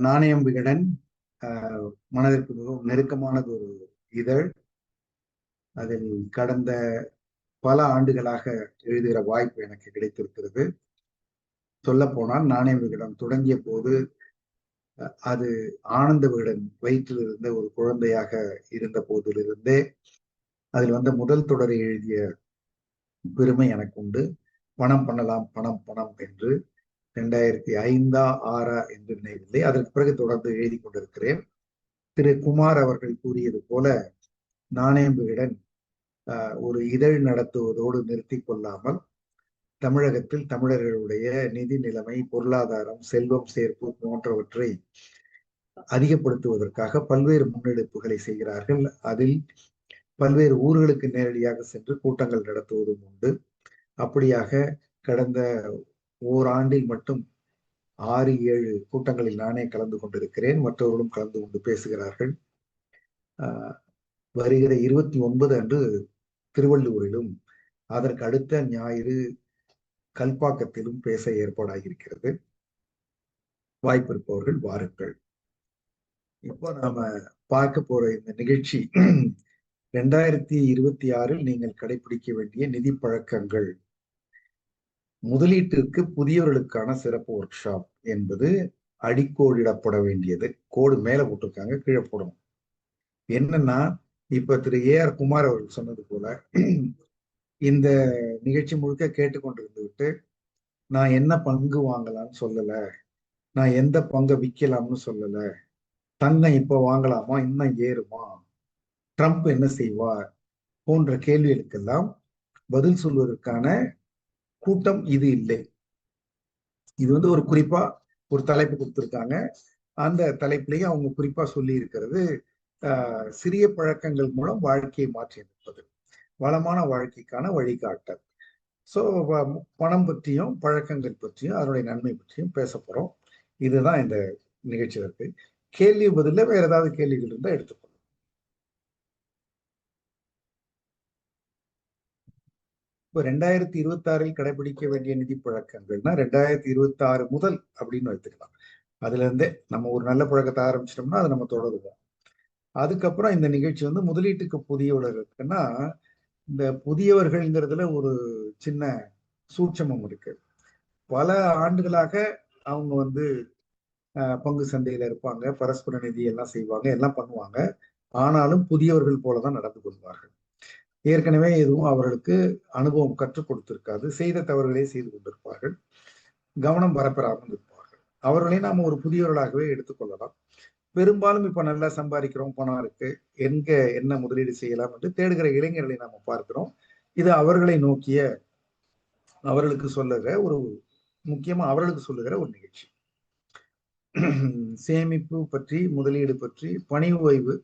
நாணயம் விகடன் மனதிற்கு மிகவும் நெருக்கமானது ஒரு இதழ். அதில் கடந்த பல ஆண்டுகளாக எழுதுகிற வாய்ப்பு எனக்கு கிடைத்திருக்கிறது. சொல்ல போனால் நாணயம் விகடன் தொடங்கிய போது அது ஆனந்த விகடன் வயிற்றில் இருந்த ஒரு குழந்தையாக இருந்த போதிலிருந்தே அதில் வந்த முதல் தொடரை எழுதிய பெருமை எனக்கு உண்டு. பணம் பண்ணலாம் பணம் பணம் என்று 2005 6 என்று நினைவில்லை. அதற்கு பிறகு தொடர்ந்து எழுதி கொண்டிருக்கிறேன். திரு குமார் அவர்கள் கூறியது போல நாணயம் விகடன் ஒரு இதழ் நடத்துவதோடு நிறுத்தி கொள்ளாமல் தமிழகத்தில் தமிழர்களுடைய நிதி நிலைமை, பொருளாதாரம், செல்வம் சேர்ப்பு போன்றவற்றை அதிகப்படுத்துவதற்காக பல்வேறு முன்னெடுப்புகளை செய்கிறார்கள். அதில் பல்வேறு ஊர்களுக்கு நேரடியாக சென்று கூட்டங்கள் நடத்துவதும் உண்டு. அப்படியாக கடந்த ஓராண்டில் மட்டும் 6-7 கூட்டங்களில் நானே கலந்து கொண்டிருக்கிறேன். மற்றவர்களும் கலந்து கொண்டு பேசுகிறார்கள். வருகிற 29 அன்று திருவள்ளூரிலும், அதற்கு அடுத்த ஞாயிறு கல்பாக்கத்திலும் பேச ஏற்பாடாகியிருக்கிறது. வாய்ப்பு இருப்பவர்கள் வாருங்கள். இப்போ நாம பார்க்க போற இந்த நிகழ்ச்சி 2026 நீங்கள் கடைபிடிக்க வேண்டிய நிதி பழக்கங்கள், முதலீட்டிற்கு புதியவர்களுக்கான சிறப்பு ஒர்க் ஷாப் என்பது அடிக்கோடிடப்பட வேண்டியது. கோடு மேல போட்டிருக்காங்க, கீழே போடணும். என்னன்னா, இப்ப திரு AR குமார் அவர்கள் சொன்னது போல இந்த நிகழ்ச்சி முழுக்க கேட்டுக்கொண்டிருந்து விட்டு நான் என்ன பங்கு வாங்கலாம்னு சொல்லல, நான் எந்த பங்கை விற்கலாம்னு சொல்லல, தங்கம் இப்ப வாங்கலாமா, இன்னும் ஏறுமா, ட்ரம்ப் என்ன செய்வார் போன்ற கேள்விகளுக்கெல்லாம் பதில் சொல்வதற்கான கூட்டம் இது இல்லை. இது ஒரு குறிப்பா ஒரு தலைப்பு கொடுத்திருக்காங்க. அந்த தலைப்பிலேயே அவங்க குறிப்பா சொல்லி இருக்கிறது சிறிய பழக்கங்கள் மூலம் வாழ்க்கையை மாற்றியமைப்பது, வளமான வாழ்க்கைக்கான வழிகாட்டல். ஸோ பணம் பற்றியும் பழக்கங்கள் பற்றியும் அதனுடைய நன்மை பற்றியும் பேச போறோம். இதுதான் இந்த நிகழ்ச்சி இருக்கு. கேள்வி பதில வேற ஏதாவது கேள்விகள் இருந்தால் எடுத்துக்கணும். இப்போ 2026 கடைபிடிக்க வேண்டிய நிதி பழக்கங்கள்னா 2026 முதல் அப்படின்னு வைத்துக்கலாம். அதுல இருந்தே நம்ம ஒரு நல்ல பழக்கத்தை ஆரம்பிச்சிட்டோம்னா அதை நம்ம தொடருவோம். அதுக்கப்புறம் இந்த நிகழ்ச்சி முதலீட்டுக்கு புதியவர்களுக்குன்னா, இந்த புதியவர்கள்ங்கிறதுல ஒரு சின்ன சூட்சமம் இருக்கு. பல ஆண்டுகளாக அவங்க பங்கு சந்தையில இருப்பாங்க, பரஸ்பர நிதி எல்லாம் செய்வாங்க, எல்லாம் பண்ணுவாங்க. ஆனாலும் புதியவர்கள் போலதான் நடந்து கொள்வார்கள். ஏற்கனவே எதுவும் அவர்களுக்கு அனுபவம் கற்றுக் கொடுத்திருக்காது. செய்த தவறுகளே செய்து கொண்டிருப்பார்கள். கவனம் பரப்பெறாமல் இருப்பார்கள். அவர்களை நாம ஒரு புதியவர்களாகவே எடுத்துக்கொள்ளலாம். பெரும்பாலும் இப்ப நல்லா சம்பாதிக்கிறோம், பணம் இருக்கு, எங்க என்ன முதலீடு செய்யலாம் என்று தேடுகிற இளைஞர்களை நாம பார்க்கிறோம். இது அவர்களை நோக்கிய, அவர்களுக்கு சொல்லுகிற ஒரு முக்கியமா அவர்களுக்கு சொல்லுகிற ஒரு நிகழ்ச்சி. சேமிப்பு பற்றி, முதலீடு பற்றி, பணி ஓய்வு,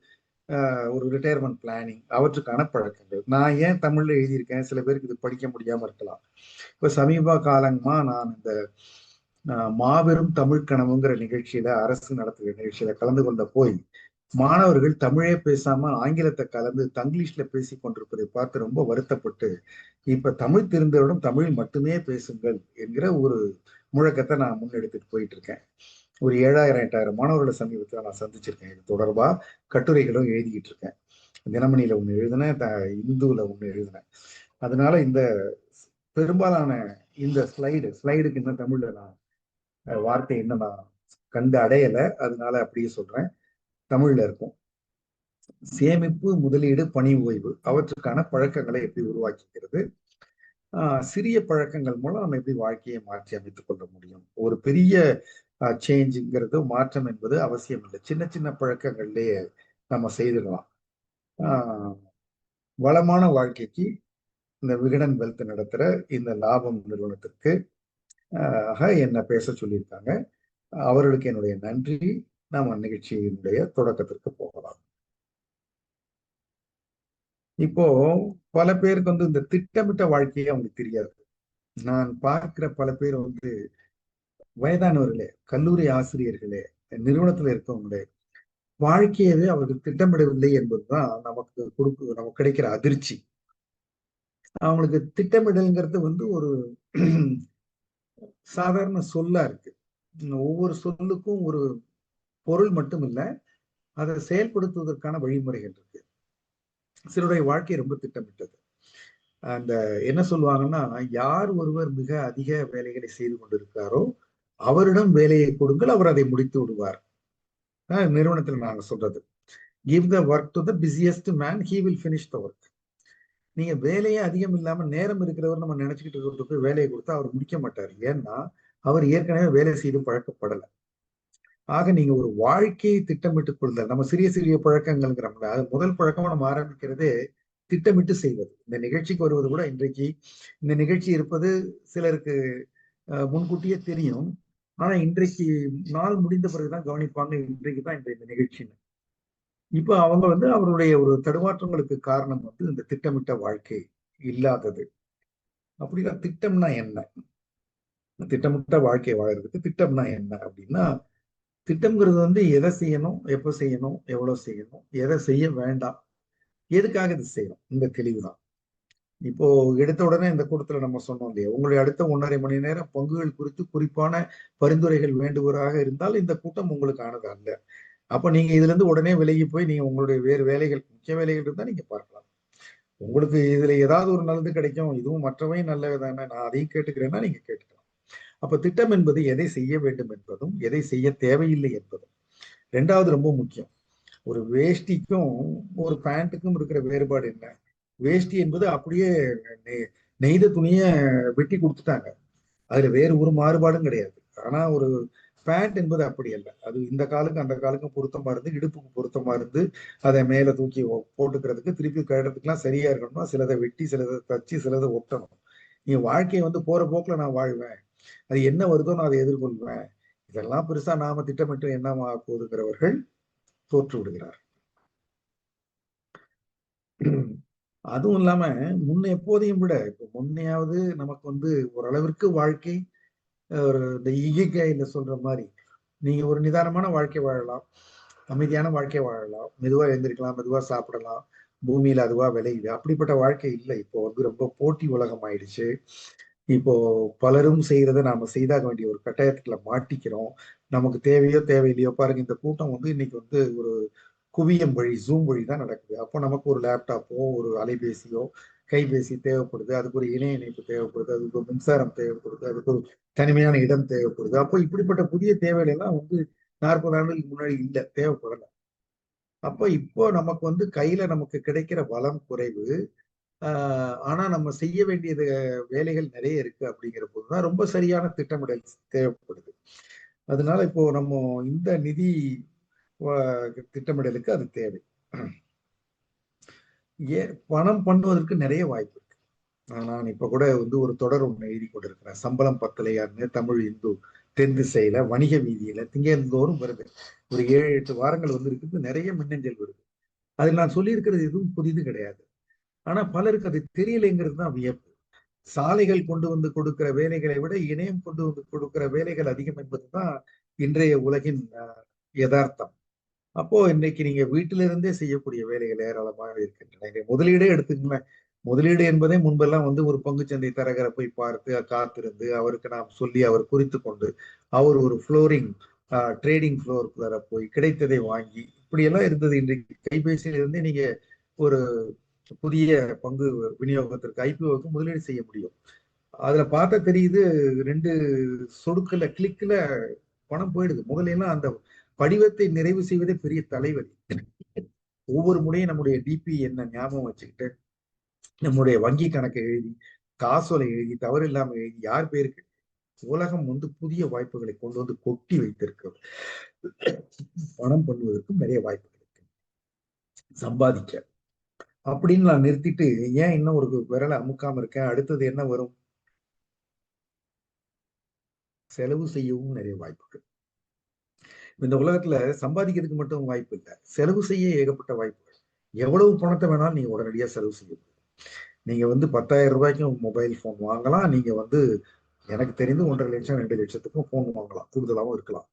ஒரு ரிட்டையர்மெண்ட் பிளானிங், அவற்றுக்கான பழக்கங்கள். நான் ஏன் தமிழ்ல எழுதியிருக்கேன், சில பேருக்கு இது படிக்க முடியாம இருக்கலாம். இப்ப சமீப காலமா நான் இந்த மாபெரும் தமிழ் கனவுங்கிற நிகழ்ச்சியில, அரசு நடத்துகிற நிகழ்ச்சியில கலந்து கொண்ட போய் மாணவர்கள் தமிழே பேசாம ஆங்கிலத்தை கலந்து தங்கிலீஷ்ல பேசி கொண்டிருப்பதை பார்த்து ரொம்ப வருத்தப்பட்டு, இப்ப தமிழ் தெரிந்தவரிடம் தமிழ் மட்டுமே பேசுங்கள் என்கிற ஒரு முழக்கத்தை நான் முன்னெடுத்துட்டு போயிட்டு இருக்கேன். ஒரு 7000 8000 மாணவர்களை சமீபத்தில் நான் சந்திச்சிருக்கேன். இது தொடர்பா கட்டுரைகளும் எழுதிக்கிட்டு இருக்கேன். தினமணியில ஒண்ணு எழுதினேன், இந்துல ஒண்ணு எழுதினேன். அதனால இந்த பெரும்பாலான இந்த ஸ்லைடுக்கு இன்னும் தமிழ்ல நான் வார்த்தை இன்னும் நான் கண்டு அடையல, அதனால அப்படியே சொல்றேன். தமிழ்ல இருக்கும். சேமிப்பு, முதலீடு, பணி ஓய்வு, அவற்றுக்கான பழக்கங்களை எப்படி உருவாக்கிக்கிறது, சிறிய பழக்கங்கள் மூலம் நம்ம எப்படி வாழ்க்கையை மாற்றி அமைத்துக் கொள்ள முடியும். ஒரு பெரிய சேஞ்சுங்கிறது, மாற்றம் என்பது அவசியம் இல்லை. சின்ன சின்ன பழக்கங்கள்லயே நம்ம செய்திடலாம். வளமான வாழ்க்கைக்கு இந்த விகடன் வெல்த் நடத்துற இந்த லாபம் நிறுவனத்திற்கு என்ன பேச சொல்லியிருக்காங்க. அவர்களுக்கு என்னுடைய நன்றி. நாம் நிகழ்ச்சியினுடைய தொடக்கத்திற்கு போகலாம். இப்போ பல பேருக்கு இந்த திட்டமிட்ட வாழ்க்கையே அவங்களுக்கு தெரியாது. நான் பார்க்கிற பல பேர் வயதானவர்களே, கல்லூரி ஆசிரியர்களே, நிறுவனத்துல இருக்கவங்களே, வாழ்க்கையவே அவர்கள் திட்டமிடவில்லை என்பதுதான் நமக்கு கிடைக்கிற அதிர்ச்சி. அவங்களுக்கு திட்டமிடல்ங்கிறது ஒரு சாதாரண சொல்லா இருக்கு. ஒவ்வொரு சொல்லுக்கும் ஒரு பொருள் மட்டும் இல்ல, அதை செயல்படுத்துவதற்கான வழிமுறைகள் இருக்கு. சிலருடைய வாழ்க்கை ரொம்ப திட்டமிட்டது. அந்த என்ன சொல்லுவாங்கன்னா, யார் ஒருவர் மிக அதிக வேலைகளை செய்து கொண்டிருக்கிறாரோ அவரிடம் வேலையை கொடுங்கள், அவர் அதை முடித்து விடுவார். நிறுவனத்தில் நாங்க சொல்றது, give the work to the busiest man, he will finish the work. நீங்க வேலையே அதிகம் இல்லாம நேரம் இருக்கிறவர் நம்ம நினைச்சுக்கிட்டு இருக்கிறதுக்கு வேலையை கொடுத்தா அவர் முடிக்க மாட்டார். ஏன்னா அவர் ஏற்கனவே வேலை செய்து பழக்கப்படலை. ஆக நீங்க ஒரு வாழ்க்கையை திட்டமிட்டுக் கொள்ளுதல், நம்ம சிறிய சிறிய பழக்கங்கள்ங்கிறோம்ல, அது முதல் பழக்கமா நம்ம ஆரம்பிக்கிறதே திட்டமிட்டு செய்வது. இந்த நிகழ்ச்சிக்கு வருவது கூட, இன்றைக்கு இந்த நிகழ்ச்சி இருப்பது சிலருக்கு முன்கூட்டியே தெரியும். ஆனா இன்றைக்கு நாள் முடிந்த பிறகுதான் கவனிப்பாங்க, இன்றைக்கு தான் இந்த நிகழ்ச்சின்னு. இப்ப அவங்க அவருடைய ஒரு தடுமாற்றங்களுக்கு காரணம் இந்த திட்டமிட்ட வாழ்க்கை இல்லாதது. அப்படின்னா திட்டம்னா என்ன? திட்டமிட்ட வாழ்க்கை வாழறதுக்கு திட்டம்னா என்ன அப்படின்னா, திட்டம்ங்கிறது எதை செய்யணும், எப்ப செய்யணும், எவ்வளவு செய்யணும், எதை செய்ய வேண்டாம், எதுக்காக இது செய்யணும், இந்த தெளிவுதான். இப்போ எடுத்த உடனே இந்த கூட்டத்துல நம்ம சொன்னோம் இல்லையா, உங்களுடைய அடுத்த 1.5 மணி நேரம் பங்குகள் குறித்து குறிப்பான பரிந்துரைகள் வேண்டுவராக இருந்தால் இந்த கூட்டம் உங்களுக்கானது அல்ல. அப்ப நீங்க இதுல இருந்து உடனே விலகி போய் நீங்க உங்களுடைய வேறு வேலைகள், முக்கிய வேலைகள் இருந்தா நீங்க பார்க்கலாம். உங்களுக்கு இதுல ஏதாவது ஒரு நல்லது கிடைக்கும், இதுவும் மற்றவை நல்லதானே, நான் அதையும் கேட்டுக்கிறேன்னா நீங்க கேட்டுக்கலாம். அப்ப திட்டம் என்பது எதை செய்ய வேண்டும் என்பதும் எதை செய்ய தேவையில்லை என்பதும். ரெண்டாவது ரொம்ப முக்கியம், ஒரு வேஷ்டிக்கும் ஒரு பேண்ட்டுக்கும் இருக்கிற வேறுபாடு என்ன? வேஷ்டி என்பது அப்படியே நெய்த துணிய வெட்டி கொடுத்துட்டாங்க, அதுல வேறு ஒரு மாறுபாடும் கிடையாது. ஆனா ஒரு பேண்ட் என்பது அப்படி அல்ல, அது இந்த காலுக்கு அந்த காலுக்கும் பொருத்தமா இருந்து, இடுப்புக்கு பொருத்தமா இருந்து, அதை மேல தூக்கி போட்டுக்கிறதுக்கு திருப்பி கழுறதுக்குலாம் சரியா இருக்கணும்னா சிலதை வெட்டி, சிலதை தச்சு, சிலதை ஒட்டணும். நீ வாழ்க்கையை போற போக்குல நான் வாழ்வேன், அது என்ன வருதோ நான் அதை எதிர்கொள்வேன், இதெல்லாம் பெருசா நாம திட்டமிட்டு என்னமா போதுங்கிறவர்கள் தோற்று விடுகிறார். அதுவும் இல்லாம முன்ன எப்போதையும் விட இப்ப முன்னையாவது நமக்கு ஓரளவிற்கு வாழ்க்கை ஒரு இந்த இகிகைல சொல்ற மாதிரி நீங்க ஒரு நிதானமான வாழ்க்கை வாழலாம், அமைதியான வாழ்க்கை வாழலாம், மெதுவா எழுந்திருக்கலாம், மெதுவா சாப்பிடலாம், பூமியில அதுவா விளையுது. அப்படிப்பட்ட வாழ்க்கை இல்லை. இப்போ ரொம்ப போட்டி உலகம் ஆயிடுச்சு. இப்போ பலரும் செய்யறதை நாம செய்தாக வேண்டிய ஒரு கட்டாயத்துல மாட்டிக்கிறோம். நமக்கு தேவையோ தேவையில்லையோ பாருங்க, இந்த கூட்டம் இன்னைக்கு ஒரு குவியம் வழி, ஜூம் வழி தான் நடக்குது. அப்போ நமக்கு ஒரு லேப்டாப்போ ஒரு அலைபேசியோ கைபேசி தேவைப்படுது, அதுக்கு ஒரு இணைய இணைப்பு தேவைப்படுது, அதுக்கு ஒரு மின்சாரம் தேவைப்படுது, அதுக்கு ஒரு தனிமையான இடம் தேவைப்படுது. அப்போ இப்படிப்பட்ட புதிய தேவைகள் எல்லாம் 40 ஆண்டுகளுக்கு முன்னாடி இல்லை, தேவைப்படல. அப்போ இப்போ நமக்கு கையில நமக்கு கிடைக்கிற வளம் குறைவு. ஆனா நம்ம செய்ய வேண்டியது வேலைகள் நிறைய இருக்கு. அப்படிங்கிற போதுதான் ரொம்ப சரியான திட்டமிடல் தேவைப்படுது. அதனால இப்போ நம்ம இந்த நிதி திட்டமிடலுக்கு அது தேவை. பணம் பண்ணுவதற்கு நிறைய வாய்ப்பு இருக்கு. நான் இப்ப கூட ஒரு தொடர் ஒண்ணு எழுதி கொண்டிருக்கிறேன், சம்பளம் பத்தலையான்னு. தமிழ் இந்து தென் திசையில வணிக வீதியில திங்கள்தோறும் வருது. ஒரு 7-8 வாரங்கள் இருக்குது, நிறைய மின்னஞ்சல் வருது. அதில் நான் சொல்லியிருக்கிறது எதுவும் புதிது கிடையாது. ஆனா பலருக்கு அது தெரியலைங்கிறது தான் வியப்பு. சாலைகள் கொண்டு கொடுக்கிற வேலைகளை விட இணையம் கொண்டு கொடுக்கிற வேலைகள் அதிகம் என்பதுதான் இன்றைய உலகின் யதார்த்தம். அப்போ இன்னைக்கு நீங்க வீட்டில இருந்தே செய்யக்கூடிய வேலைகள் ஏராளமாக இருக்கின்றன. முதலீடே எடுத்துக்கல, முதலீடு என்பதே முன்பெல்லாம் ஒரு பங்குச்சந்தை தரகரை போய் பார்த்து காத்திருந்து அவருக்கு நாம் சொல்லி அவர் குறித்து கொண்டு அவர் ஒரு ஃப்ளோரிங் ட்ரேடிங் ஃப்ளோருக்குள்ள போய் கிடைத்ததை வாங்கி இப்படியெல்லாம் இருந்தது. இன்றைக்கு கைபேசியில இருந்தே நீங்க ஒரு புதிய பங்கு விநியோகத்திற்கு ஐபிஓக்கு முதலீடு செய்ய முடியும். அதுல பார்த்தா தெரியுது, 2 சொடுக்கல கிளிக்ல பணம் போயிடுது. முதல்ல அந்த படிவத்தை நிறைவு செய்வதே பெரிய தலைவலி. ஒவ்வொரு முறையும் நம்முடைய டிபி என்ன ஞாபகம் வச்சுக்கிட்டு, நம்முடைய வங்கி கணக்கை எழுதி, காசோலை எழுதி, தவறு இல்லாம எழுதி, யார் பேருக்கு. உலகம் புதிய வாய்ப்புகளை கொண்டு கொட்டி வைத்திருக்கிறது. பணம் பண்ணுவதற்கும் நிறைய வாய்ப்புகள் இருக்கு, சம்பாதிக்க. அப்படின்னு நான் நிறுத்திட்டு ஏன் இன்னும் ஒரு விரலை அமுக்காம இருக்கேன்? அடுத்தது என்ன வரும்? செலவு செய்யவும் நிறைய வாய்ப்புகள். இந்த உலகத்துல சம்பாதிக்கிறதுக்கு மட்டும் வாய்ப்பு இல்லை, செலவு செய்ய ஏகப்பட்ட வாய்ப்புகள். எவ்வளவு பணத்தை வேணாலும் நீங்க உடனடியா செலவு செய்ய முடியும். நீங்க 10,000 ரூபாய்க்கும் மொபைல் போன் வாங்கலாம். நீங்க எனக்கு தெரிந்து 1.5 லட்சம் 2 லட்சத்துக்கும் போன் வாங்கலாம், கூடுதலாகவும் இருக்கலாம்.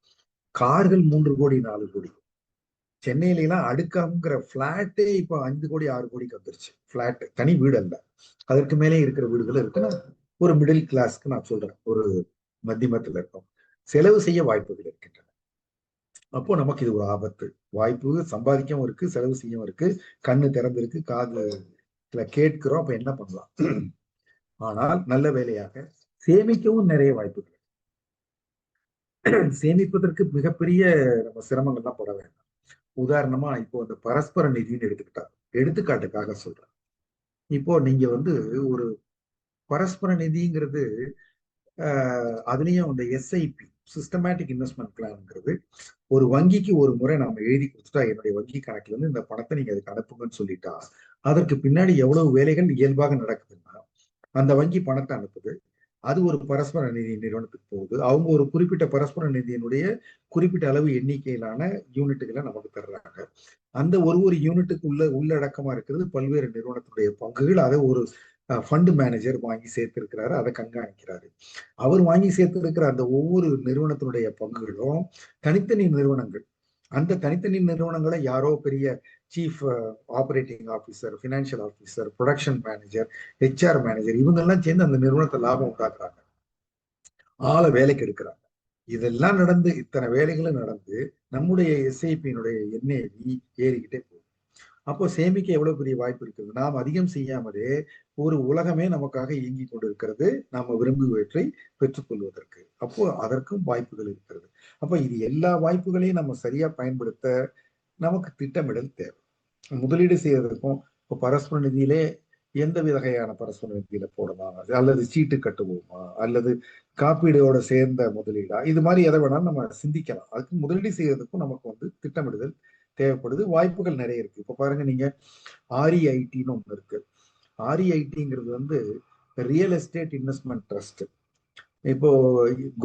கார்கள் 3 கோடி 4 கோடி. சென்னையில எல்லாம் அடுக்காங்கிற பிளாட்டே இப்ப 5 கோடி 6 கோடிக்கு வந்துருச்சு. பிளாட், தனி வீடு அல்ல, அதற்கு மேலே இருக்கிற வீடுகள் இருக்குன்னா ஒரு மிடில் கிளாஸ்க்கு நான் சொல்றேன், ஒரு மத்தியமத்தில் இருக்கும். செலவு செய்ய வாய்ப்புகள் இருக்கின்றன. அப்போ நமக்கு இது ஒரு ஆபத்து. வாய்ப்பு சம்பாதிக்கவும் இருக்கு, செலவு செய்யவும் இருக்கு, கண்ணு திறந்திருக்கு, காது கேட்கிறோம். அப்ப என்ன பண்ணலாம்? ஆனால் நல்ல வேலையாக சேமிக்கவும் நிறைய வாய்ப்புகள். சேமிப்பதற்கு மிகப்பெரிய நம்ம சிரமங்கள்லாம் பட வேண்டாம். உதாரணமா இப்போ அந்த பரஸ்பர நிதின்னு எடுத்துக்காட்டுக்காக சொல்றேன். இப்போ நீங்க வந்து ஒரு பரஸ்பர நிதிங்கிறது அதுலயும் அந்த எஸ்ஐபி, சிஸ்டமேட்டிக் இன்வெஸ்ட்மெண்ட் பிளான்ங்கிறது ஒரு வங்கிக்கு ஒரு முறை நம்ம எழுதி கொடுத்துட்டா, என்னுடைய வங்கி கணக்குல இருந்து இந்த பணத்தை நீங்க அதுக்கு அனுப்புங்கன்னு சொல்லிட்டா, அதற்கு பின்னாடி எவ்வளவு வேலைகள் இயல்பாக நடக்குதுன்னா, அந்த வங்கி பணத்தை அனுப்புது, அது ஒரு பரஸ்பர நிதி நிறுவனத்துக்கு போகுது, அவங்க ஒரு குறிப்பிட்ட பரஸ்பர நிதியினுடைய குறிப்பிட்ட அளவு எண்ணிக்கையிலான யூனிட்டுகளை நமக்கு தர்றாங்க. அந்த ஒரு யூனிட்டுக்கு உள்ளடக்கமா இருக்கிறது பல்வேறு நிறுவனத்துடைய பங்குகள். அதை ஒரு ஃபண்ட் மேனேஜர் வாங்கி சேர்த்திருக்கிறாரு, அதை கண்காணிக்கிறாரு. அவர் வாங்கி சேர்த்திருக்கிற அந்த ஒவ்வொரு நிறுவனத்தினுடைய பங்குகளும் தனித்தனி நிறுவனங்கள். அந்த தனித்தனி நிறுவனங்களை யாரோ பெரிய chief operating officer, financial officer, production manager, HR manager, இவங்கெல்லாம் சேர்ந்து அந்த நிறுவனத்தை லாபம் உண்டாக்குறாங்க, ஆளை வேலைக்கு எடுக்கிறாங்க. இதெல்லாம் நடந்து, இத்தனை வேலைகளும் நடந்து நம்முடைய எஸ்ஐபியினுடைய என்ஏவி ஏறிக்கிட்டே போகுது. அப்போ சேமிக்க எவ்வளவு பெரிய வாய்ப்பு இருக்குது. நாம் அதிகம் செய்யாமலே ஒரு உலகமே நமக்காக இயங்கி கொண்டிருக்கிறது, நாம விரும்புவற்றை பெற்றுக்கொள்வதற்கு. அப்போ அதற்கும் வாய்ப்புகள் இருக்கிறது. அப்ப இது எல்லா வாய்ப்புகளையும் நம்ம சரியா பயன்படுத்த நமக்கு திட்டமிடல் தேவை. முதலீடு செய்யறதுக்கும் இப்போ பரஸ்பர நிதியிலே எந்த வகையான பரஸ்பர நிதியில போடலாம், அல்லது சீட்டு கட்டுவோமா, அல்லது காப்பீடோட சேர்ந்த முதலீடா, இது மாதிரி எதை வேணாலும் நம்ம சிந்திக்கலாம். அதுக்கு முதலீடு செய்யறதுக்கும் நமக்கு வந்து திட்டமிடுதல் தேவைப்படுது. வாய்ப்புகள் நிறைய இருக்கு. இப்ப பாருங்க, நீங்க ஆர்இஐடின்னு ஒண்ணு இருக்கு. ஆர்இஐடிங்கிறது வந்து ரியல் எஸ்டேட் இன்வெஸ்ட்மெண்ட் ட்ரஸ்ட். இப்போ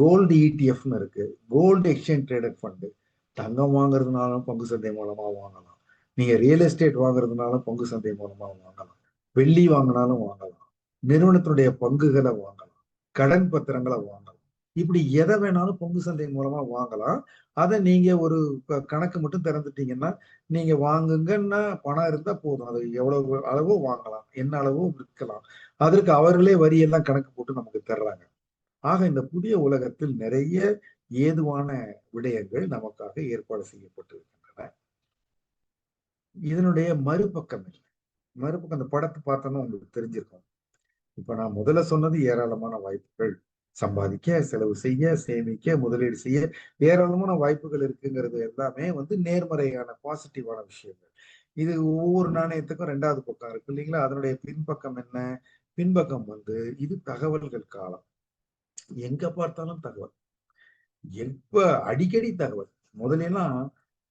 கோல்டு இடிஎஃப்னு இருக்கு, கோல்டு எக்ஸ்சேஞ்ச் ட்ரேடட் ஃபண்டு. தங்கம் வாங்குறதுனாலும் பங்கு சந்தை மூலமா வாங்கலாம், நீங்க ரியல் எஸ்டேட் வாங்குறதுனாலும் பங்கு சந்தை மூலமா வாங்கலாம், வெள்ளி வாங்கினாலும் வாங்கலாம், நிறுவனத்தினுடைய பங்குகளை வாங்கலாம், கடன் பத்திரங்களை வாங்கலாம். இப்படி எதை வேணாலும் பங்கு சந்தை மூலமா வாங்கலாம். அதை நீங்க ஒரு கணக்கு மட்டும் திறந்துட்டீங்கன்னா, நீங்க வாங்குங்கன்னா பணம் இருந்தா போதும், அது எவ்வளவு அளவோ வாங்கலாம், என்ன அளவோ விற்கலாம். அதற்கு அவர்களே வரி எல்லாம் கணக்கு போட்டு நமக்கு தர்றாங்க. ஆக இந்த புதிய உலகத்தில் நிறைய ஏதுவான விடயங்கள் நமக்காக ஏற்பாடு செய்யப்பட்டிருக்கின்றன. இதனுடைய மறுபக்கம் இல்லை. மறுபக்கம் அந்த படத்தை பார்த்தோன்னா உங்களுக்கு தெரிஞ்சிருக்கும். இப்ப நான் முதல்ல சொன்னது ஏராளமான வாய்ப்புகள், சம்பாதிக்க, செலவு செய்ய, சேமிக்க, முதலீடு செய்ய ஏராளமான வாய்ப்புகள் இருக்குங்கிறது எல்லாமே வந்து நேர்மறையான பாசிட்டிவான விஷயங்கள். இது ஒவ்வொரு நாணயத்துக்கும் ரெண்டாவது பக்கம் இருக்கு இல்லைங்களா? அதனுடைய பின்பக்கம் என்ன? பின்பக்கம் வந்து இது தகவல்கள் காலம். எங்க பார்த்தாலும் தகவல், எப்ப அடிக்கடி தகவல். முதல்ல எல்லாம்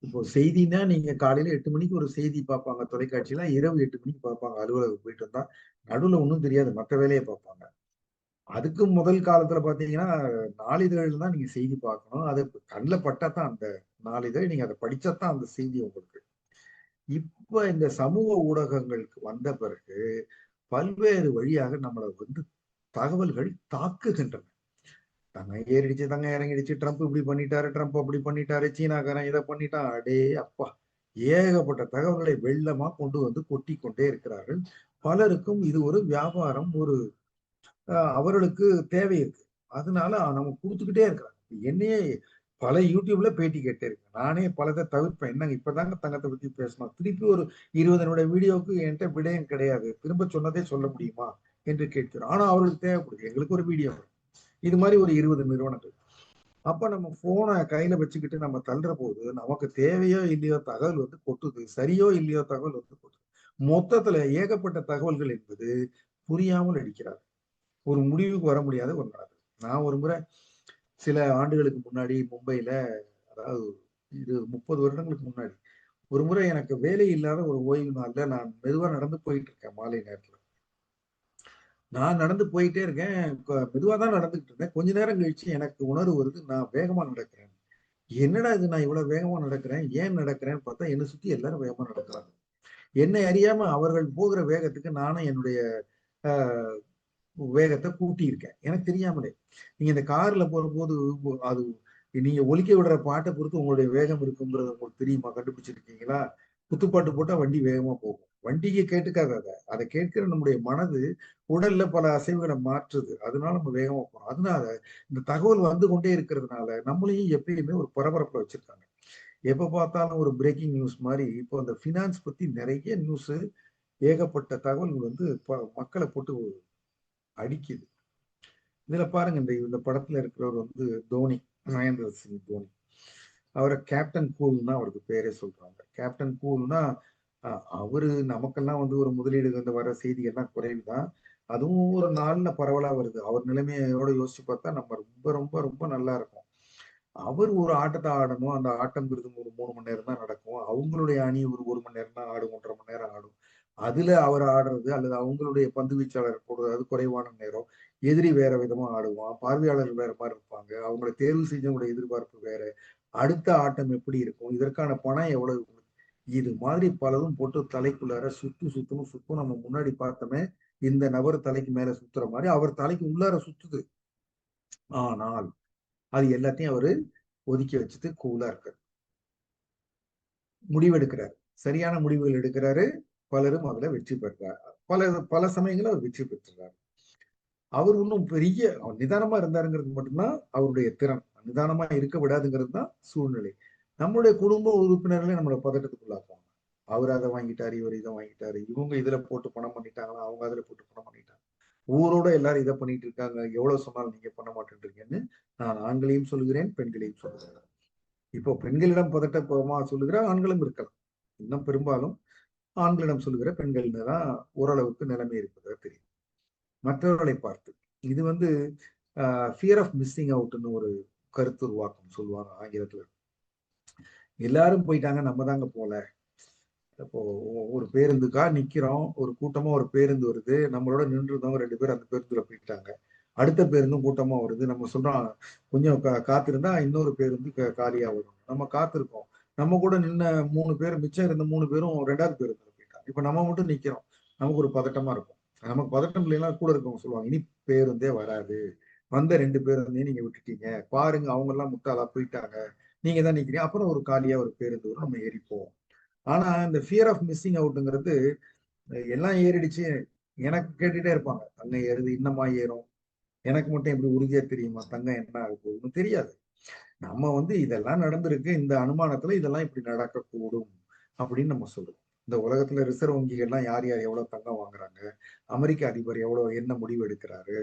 இப்போ செய்தின்னா நீங்க காலையில 8 மணிக்கு ஒரு செய்தி பார்ப்பாங்க தொலைக்காட்சியில, இரவு 8 மணிக்கு பார்ப்பாங்க அலுவலகம் போயிட்டு வந்தா. நடுவுல ஒன்றும் தெரியாது, மற்ற வேலையை பார்ப்பாங்க. அதுக்கு முதல் காலத்துல பாத்தீங்கன்னா நாளிதழ் தான் நீங்க செய்தி பார்க்கணும். அது கண்ணில் பட்டா தான் அந்த நாளிதழ், நீங்க அதை படிச்சா தான் அந்த செய்தி உங்களுக்கு. இப்ப இந்த சமூக ஊடகங்களுக்கு வந்த பிறகு பல்வேறு வழியாக நம்மளை வந்து தகவல்கள் தாக்குகின்றன. தங்கம் ஏறிடுச்சு, தங்கம் இறங்கிடுச்சு, ட்ரம்ப் இப்படி பண்ணிட்டாரு, ட்ரம்ப் அப்படி பண்ணிட்டாரு, சீனாக்காரன் இதை பண்ணிட்டான், அடே அப்பா, ஏகப்பட்ட தகவல்களை வெள்ளமா கொண்டு வந்து கொட்டி கொண்டே இருக்கிறார்கள். பலருக்கும் இது ஒரு வியாபாரம், ஒரு அவர்களுக்கு தேவை இருக்கு, அதனால நம்ம கொடுத்துக்கிட்டே இருக்கிறாங்க. என்னையே பல யூடியூப்ல பேட்டி கேட்டே இருக்கேன், நானே பலதை தவிர்ப்பேன். என்னங்க இப்பதாங்க தங்கத்தை பத்தி பேசணும், திருப்பி ஒரு 20 நிமிட வீடியோவுக்கு என்கிட்ட விடயம் கிடையாது, திரும்ப சொன்னதே சொல்ல முடியுமா என்று கேட்கிறோம். ஆனா அவர்களுக்கு தேவைப்படுது, எங்களுக்கு ஒரு வீடியோ. இது மாதிரி ஒரு 20 நிறுவனங்கள். அப்ப நம்ம போனை கையில வச்சுக்கிட்டு நம்ம தள்ளுற போது நமக்கு தேவையோ இல்லையோ தகவல் வந்து கொட்டுது, சரியோ இல்லையோ தகவல் வந்து கொட்டுது. மொத்தத்துல ஏகப்பட்ட தகவல்கள் என்பது புரியாமல் அடிக்கிறார், ஒரு முடிவுக்கு வர முடியாத ஒரு நாடு. நான் ஒரு முறை சில ஆண்டுகளுக்கு முன்னாடி மும்பையில, அதாவது இது 30 வருடங்களுக்கு முன்னாடி, ஒரு முறை எனக்கு வேலை இல்லாத ஒரு ஓய்வு நாள்ல நான் மெதுவா நடந்து போயிட்டு இருக்கேன் மாலை நேரத்துல. நான் நடந்து போயிட்டே இருக்கேன், மெதுவா தான் நடந்துகிட்டு இருந்தேன். கொஞ்ச நேரம் கழிச்சு எனக்கு உணர்வு வருது, நான் வேகமா நடக்கிறேன். என்னடா இது, நான் இவ்வளவு வேகமா நடக்கிறேன், ஏன் நடக்கிறேன்னு பார்த்தா என்னை சுத்தி எல்லாரும் வேகமா நடக்கிறாங்க. என்னை அறியாம அவர்கள் போகிற வேகத்துக்கு நானும் என்னுடைய வேகத்தை கூட்டி இருக்கேன், எனக்கு தெரியாமலே. நீங்க இந்த கார்ல போகும்போது அது நீங்க ஒலிக்க விடுற பாட்டை பொறுத்து உங்களுடைய வேகம் இருக்குங்கிறது உங்களுக்கு தெரியுமா, கண்டுபிடிச்சிருக்கீங்களா? குத்துப்பாட்டு போட்டா வண்டி வேகமா போகும், வண்டிக்கு கேட்டுக்காத, அதை கேட்கிற நம்முடைய மனது உடல்ல பல அசைவுகளை மாற்றுது, அதனால நம்ம வேகமா போறோம். அதனால இந்த தகவல் வந்து கொண்டே இருக்கிறதுனால நம்மளையும் எப்பயுமே ஒரு பரபரப்புல வச்சிருக்காங்க. எப்ப பார்த்தாலும் ஒரு பிரேக்கிங் நியூஸ் மாதிரி இப்போ அந்த ஃபினான்ஸ் பத்தி நிறைய நியூஸ், ஏகப்பட்ட தகவல்கள் வந்து மக்களை போட்டு அடிக்குது. இதுல பாருங்க, இந்த இந்த படத்துல இருக்கிறவர் வந்து தோனி, மகேந்திர சிங் தோனி. அவரை கேப்டன் கூல்னா அவருக்கு பேரே சொல்றாங்க. கேப்டன் கூல்னா அவரு நமக்கெல்லாம் வந்து ஒரு முதலீடு வந்து வர செய்திகள்லாம் குறைவுதான். அதுவும் ஒரு நாள்ல பரவலா வருது. அவர் நிலைமையோட யோசிச்சு பார்த்தா நம்ம ரொம்ப ரொம்ப ரொம்ப நல்லா இருக்கும். அவர் ஒரு ஆட்டத்தை ஆடணும். அந்த ஆட்டம்ங்கிறது ஒரு 3 மணி நேரம் தான் நடக்கும். அவங்களுடைய அணி ஒரு 1 மணி நேரம் தான் ஆடும், 1.5 மணி நேரம் ஆடும். அதுல அவர் ஆடுறது அல்லது அவங்களுடைய பந்து வீச்சாளர் போடுறது அது குறைவான நேரம். எதிரி வேற விதமா ஆடுவான். பார்வையாளர்கள் வேற மாதிரி இருப்பாங்க. அவங்களை தேர்வு செஞ்சவங்களுடைய எதிர்பார்ப்பு வேற. அடுத்த ஆட்டம் எப்படி இருக்கும்? இதற்கான பணம் எவ்வளவு? இது மாதிரி பலதும் போட்டு தலைக்குள்ளார சுத்தணும் சுத்தும். நம்ம முன்னாடி பார்த்தோமே, இந்த நபர் தலைக்கு மேல சுத்துற மாதிரி அவர் தலைக்கு உள்ளார சுத்துது. ஆனால் அது எல்லாத்தையும் அவரு ஒதுக்கி வச்சுட்டு கூலா இருக்காரு. முடிவெடுக்கிறார். சரியான முடிவுகள் எடுக்கிறாரு. பலரும் அதுல வெற்றி பெற்றார். பல பல சமயங்கள்ல அவர் வெற்றி பெற்றுறார். அவர் இன்னும் பெரிய நிதானமா இருந்தாருங்கிறது மட்டும்தான் அவருடைய திறன். நிதானமா இருக்க விடாதுங்கிறது தான் சூழ்நிலை. நம்மளுடைய குடும்ப உறுப்பினர்களே நம்மளை பதட்டத்துக்குள்ளாக்குவாங்க. அவர் அதை வாங்கிட்டாரு, இவர் இதை வாங்கிட்டாரு, இவங்க இதுல போட்டு பணம் பண்ணிட்டாங்களா, அவங்க அதுல போட்டு பணம் பண்ணிட்டாங்க. ஊரோட எல்லாரும் இதை பண்ணிட்டு இருக்காங்க, எவ்வளவு சொன்னாலும் நீங்க பண்ண மாட்டேன்றீங்கன்னு நான் ஆண்களையும் சொல்கிறேன், பெண்களையும் சொல்கிறேன். இப்போ பெண்களிடம் பதட்டமா சொல்லுகிற ஆண்களும் இருக்கலாம். இன்னும் பெரும்பாலும் ஆண்களிடம் சொல்லுகிற பெண்கள்னு தான் ஓரளவுக்கு நிலைமை இருப்பதா தெரியும். மற்றவர்களை பார்த்து இது வந்து ஃபியர் ஆஃப் மிஸ்ஸிங் அவுட்னு ஒரு கருத்து உருவாக்கம் சொல்லுவாங்க ஆங்கிலத்துல. எல்லாரும் போயிட்டாங்க, நம்ம தாங்க போல. இப்போ ஒரு பேருந்துக்கா நிக்கிறோம், ஒரு கூட்டமா ஒரு பேருந்து வருது, நம்மளோட நின்று இருந்தவங்க 2 பேர் அந்த பேருந்துல போயிட்டாங்க. அடுத்த பேருந்தும் கூட்டமா வருது, நம்ம சொல்றோம் கொஞ்சம் காத்திருந்தா இன்னொரு பேருந்து காலியா வரும். நம்ம காத்திருக்கோம். நம்ம கூட நின்ன 3 பேர், மிச்சம் இருந்த 3 பேரும் 2வது பேருந்துல போயிட்டாங்க. இப்ப நம்ம மட்டும் நிக்கிறோம். நமக்கு ஒரு பதட்டமா இருக்கும். நமக்கு பதட்டம் இல்லைன்னா கூட இருக்கவங்க சொல்லுவாங்க, இனி பேருந்தே வராது, வந்த 2 பேருந்தையும் நீங்க விட்டுட்டீங்க, பாருங்க அவங்க எல்லாம் முட்டாளா போயிட்டாங்க, நீங்க தான் நிக்கிறீங்க. அப்புறம் ஒரு காலியா ஒரு பேருந்து வரும், நம்ம ஏறிப்போம். ஆனா இந்த ஃபியர் ஆஃப் மிஸ்ஸிங் அவுட்ங்கிறது எல்லாம் ஏறிடுச்சு, எனக்கு கேட்டுட்டே இருப்பாங்க, தங்கம் ஏறுது, இன்னமா ஏறும், எனக்கு மட்டும் எப்படி உறுதியா தெரியுமா தங்கம் என்ன ஆக போகுதுன்னு தெரியாது. நம்ம வந்து இதெல்லாம் நடந்திருக்கு, இந்த அனுமானத்துல இதெல்லாம் இப்படி நடக்கக்கூடும் அப்படின்னு நம்ம சொல்றோம். இந்த உலகத்துல ரிசர்வ் வங்கிகள்லாம் யார் யார் எவ்வளவு தங்கம் வாங்குறாங்க, அமெரிக்க அதிபர் எவ்வளவு என்ன முடிவு எடுக்கிறாரு,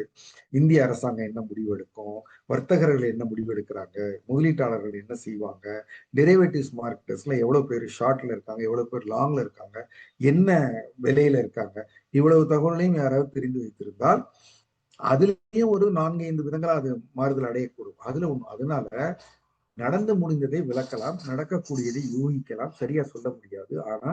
இந்திய அரசாங்கம் என்ன முடிவு எடுக்கும், வர்த்தகர்கள் என்ன முடிவு எடுக்கிறாங்க, முதலீட்டாளர்கள் என்ன செய்வாங்க, டெரிவேட்டிவ்ஸ் மார்க்கெட்ஸ்ல எவ்வளவு பேர் ஷார்ட்ல இருக்காங்க, எவ்வளவு பேர் லாங்ல இருக்காங்க, என்ன விலையில இருக்காங்க, இவ்வளவு தகவலையும் யாராவது தெரிந்து வைத்திருந்தால் அதுலயும் ஒரு 4-5 விதங்களா அது மாறுதல் அடையக்கூடும். அதுல ஒண்ணு. அதனால நடந்து முடிந்ததை விளக்கலாம், நடக்கக்கூடியதை யூகிக்கலாம், சரியா சொல்ல முடியாது. ஆனா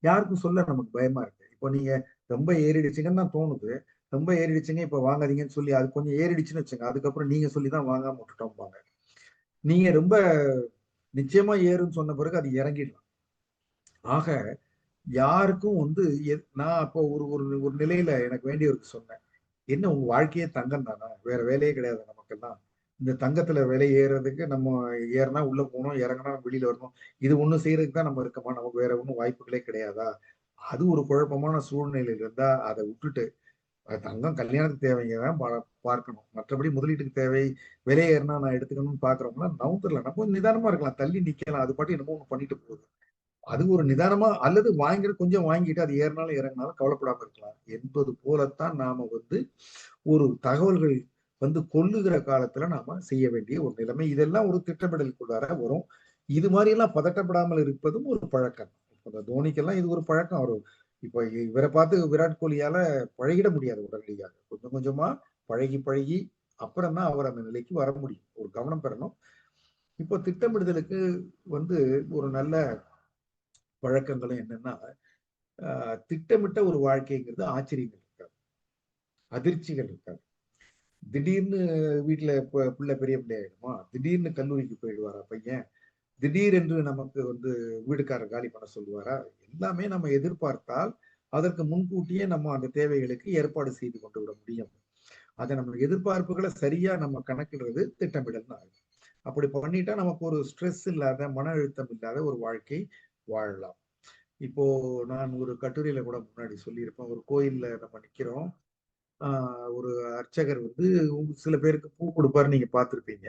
யாருக்கும் சொல்ல நமக்கு பயமா இருக்கு. இப்போ நீங்க ரொம்ப ஏறிடுச்சுங்கன்னு தான் தோணுது. ரொம்ப ஏறிடுச்சுங்க இப்ப வாங்காதீங்கன்னு சொல்லி அது கொஞ்சம் ஏறிடுச்சுன்னு வச்சுங்க, அதுக்கப்புறம் நீங்க சொல்லிதான் வாங்காம விட்டுட்டோம்பாங்க. நீங்க ரொம்ப நிச்சயமா ஏறுன்னு சொன்ன பிறகு அது இறங்கிடலாம். ஆக யாருக்கும் வந்து நான் அப்போ ஒரு ஒரு ஒரு நிலையில எனக்கு வேண்டியவருக்கு சொன்னேன், என்ன உங்க வாழ்க்கையே தங்கம் தானா, வேற வேலையே கிடையாது நமக்கெல்லாம், இந்த தங்கத்துல விலை ஏறுறதுக்கு நம்ம ஏறினா உள்ள போகணும், இறங்கினா வெளியில வரணும், இது ஒண்ணும் செய்யறதுக்கு தான் நம்ம இருக்கோமா, நமக்கு வேற ஒன்றும் வாய்ப்புகளே கிடையாதா? அது ஒரு குழப்பமான சூழ்நிலையில இருந்தா அதை விட்டுட்டு தங்கம் கல்யாணத்துக்கு தேவைங்க தான் பார்க்கணும், மற்றபடி முதலீட்டுக்கு தேவை, விலை ஏறினா நான் எடுத்துக்கணும்னு பாக்குறவங்களா நவுந்துடலாம். நம்ம கொஞ்சம் நிதானமா இருக்கலாம், தள்ளி நிக்கலாம், அது பாட்டு என்னமோ ஒண்ணு பண்ணிட்டு போகுது. அது ஒரு நிதானமா அல்லது வாங்கிட்டு கொஞ்சம் வாங்கிட்டு அது ஏறினாலும் இறங்கினாலும் கவலைப்படாம இருக்கலாம் என்பது போலத்தான் நாம வந்து ஒரு தகவல்கள் வந்து கொள்ளுகிற காலத்துல நாம செய்ய வேண்டிய ஒரு நிலைமை. இதெல்லாம் ஒரு திட்டமிடலுக்குள்ளார வரும். இது மாதிரி எல்லாம் பதட்டப்படாமல் இருப்பதும் ஒரு பழக்கம். இப்ப தோனிக்கெல்லாம் இது ஒரு பழக்கம். அவரு இப்ப இவரை பார்த்து விராட் கோலியால பழகிட முடியாது உடனடியாக. கொஞ்சம் கொஞ்சமா பழகி பழகி அப்புறம் தான் அவர் அந்த நிலைக்கு வர முடியும். ஒரு கவனம் பெறணும். இப்போ திட்டமிடுதலுக்கு வந்து ஒரு நல்ல பழக்கங்களும் என்னன்னா, திட்டமிட்ட ஒரு வாழ்க்கைங்கிறது ஆச்சரியங்கள் இருக்காது, அதிர்ச்சிகள் இருக்காது. திடீர்னு வீட்டுல பிள்ளை பெரிய பிள்ளை ஆயிடுமா, திடீர்னு கல்லூரிக்கு போயிடுவாரா பையன், திடீரென்று நமக்கு வந்து வீடுக்காரர் காலி பண்ண சொல்லுவாரா, எல்லாமே நம்ம எதிர்பார்த்தால் அதற்கு முன்கூட்டியே நம்ம அந்த தேவைகளுக்கு ஏற்பாடு செய்து கொண்டு விட முடியும். அதை நம்ம எதிர்பார்ப்புகளை சரியா நம்ம கணக்கிடுறது திட்டமிடல் தான். அப்படி பண்ணிட்டா நமக்கு ஒரு ஸ்ட்ரெஸ் இல்லாத, மன அழுத்தம் இல்லாத ஒரு வாழ்க்கை வாழலாம். இப்போ நான் ஒரு கட்டுரையில கூட முன்னாடி சொல்லியிருப்பேன், ஒரு கோயில்ல நம்ம நிக்கிறோம், ஒரு அர்ச்சகர் வந்து சில பேருக்கு பூ கொடுப்பாரு, நீங்க பார்த்திருப்பீங்க,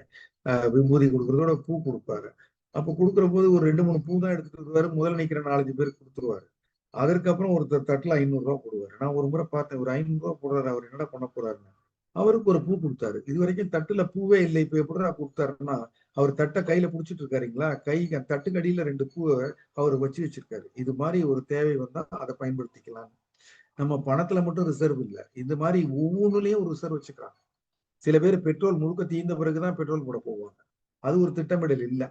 விபூதி கொடுக்கறதோட பூ கொடுப்பாரு. அப்ப கொடுக்குற போது ஒரு 2 3 பூ தான் எடுத்துட்டு வருவாரு. முதல்ல நிக்கிற 4 5 பேருக்கு கொடுத்துருவாரு. அதற்கப்புறம் ஒருத்தர் தட்டுல 500 போடுவாரு. நான் ஒரு முறை பார்த்தேன். ஒரு 500 போடுறாரு. அவர் என்னடா பண்ண போறாருன்னு. அவருக்கு ஒரு பூ கொடுத்தாரு. இது வரைக்கும் தட்டுல பூவே இல்லை. இப்ப எப்படிடா கொடுத்தாருன்னா, அவர் தட்ட கையில புடிச்சிட்டு இருக்காருங்களா, தட்டுக்கு அடியில 2 பூவ அவர் வச்சிருக்காரு. இது மாதிரி ஒரு தேவை வந்தா அதை பயன்படுத்திக்கலாம். நம்ம பணத்துல மட்டும் ரிசர்வ் இல்ல. இந்த மாதிரி ஒவ்வொன்றுலயும் ஒரு ரிசர்வ் வச்சுக்கிறாங்க. சில பேர் பெட்ரோல் முழுக்க தீர்ந்த பிறகுதான் பெட்ரோல் போட போவாங்க. அது ஒரு திட்டமிடல் இல்ல.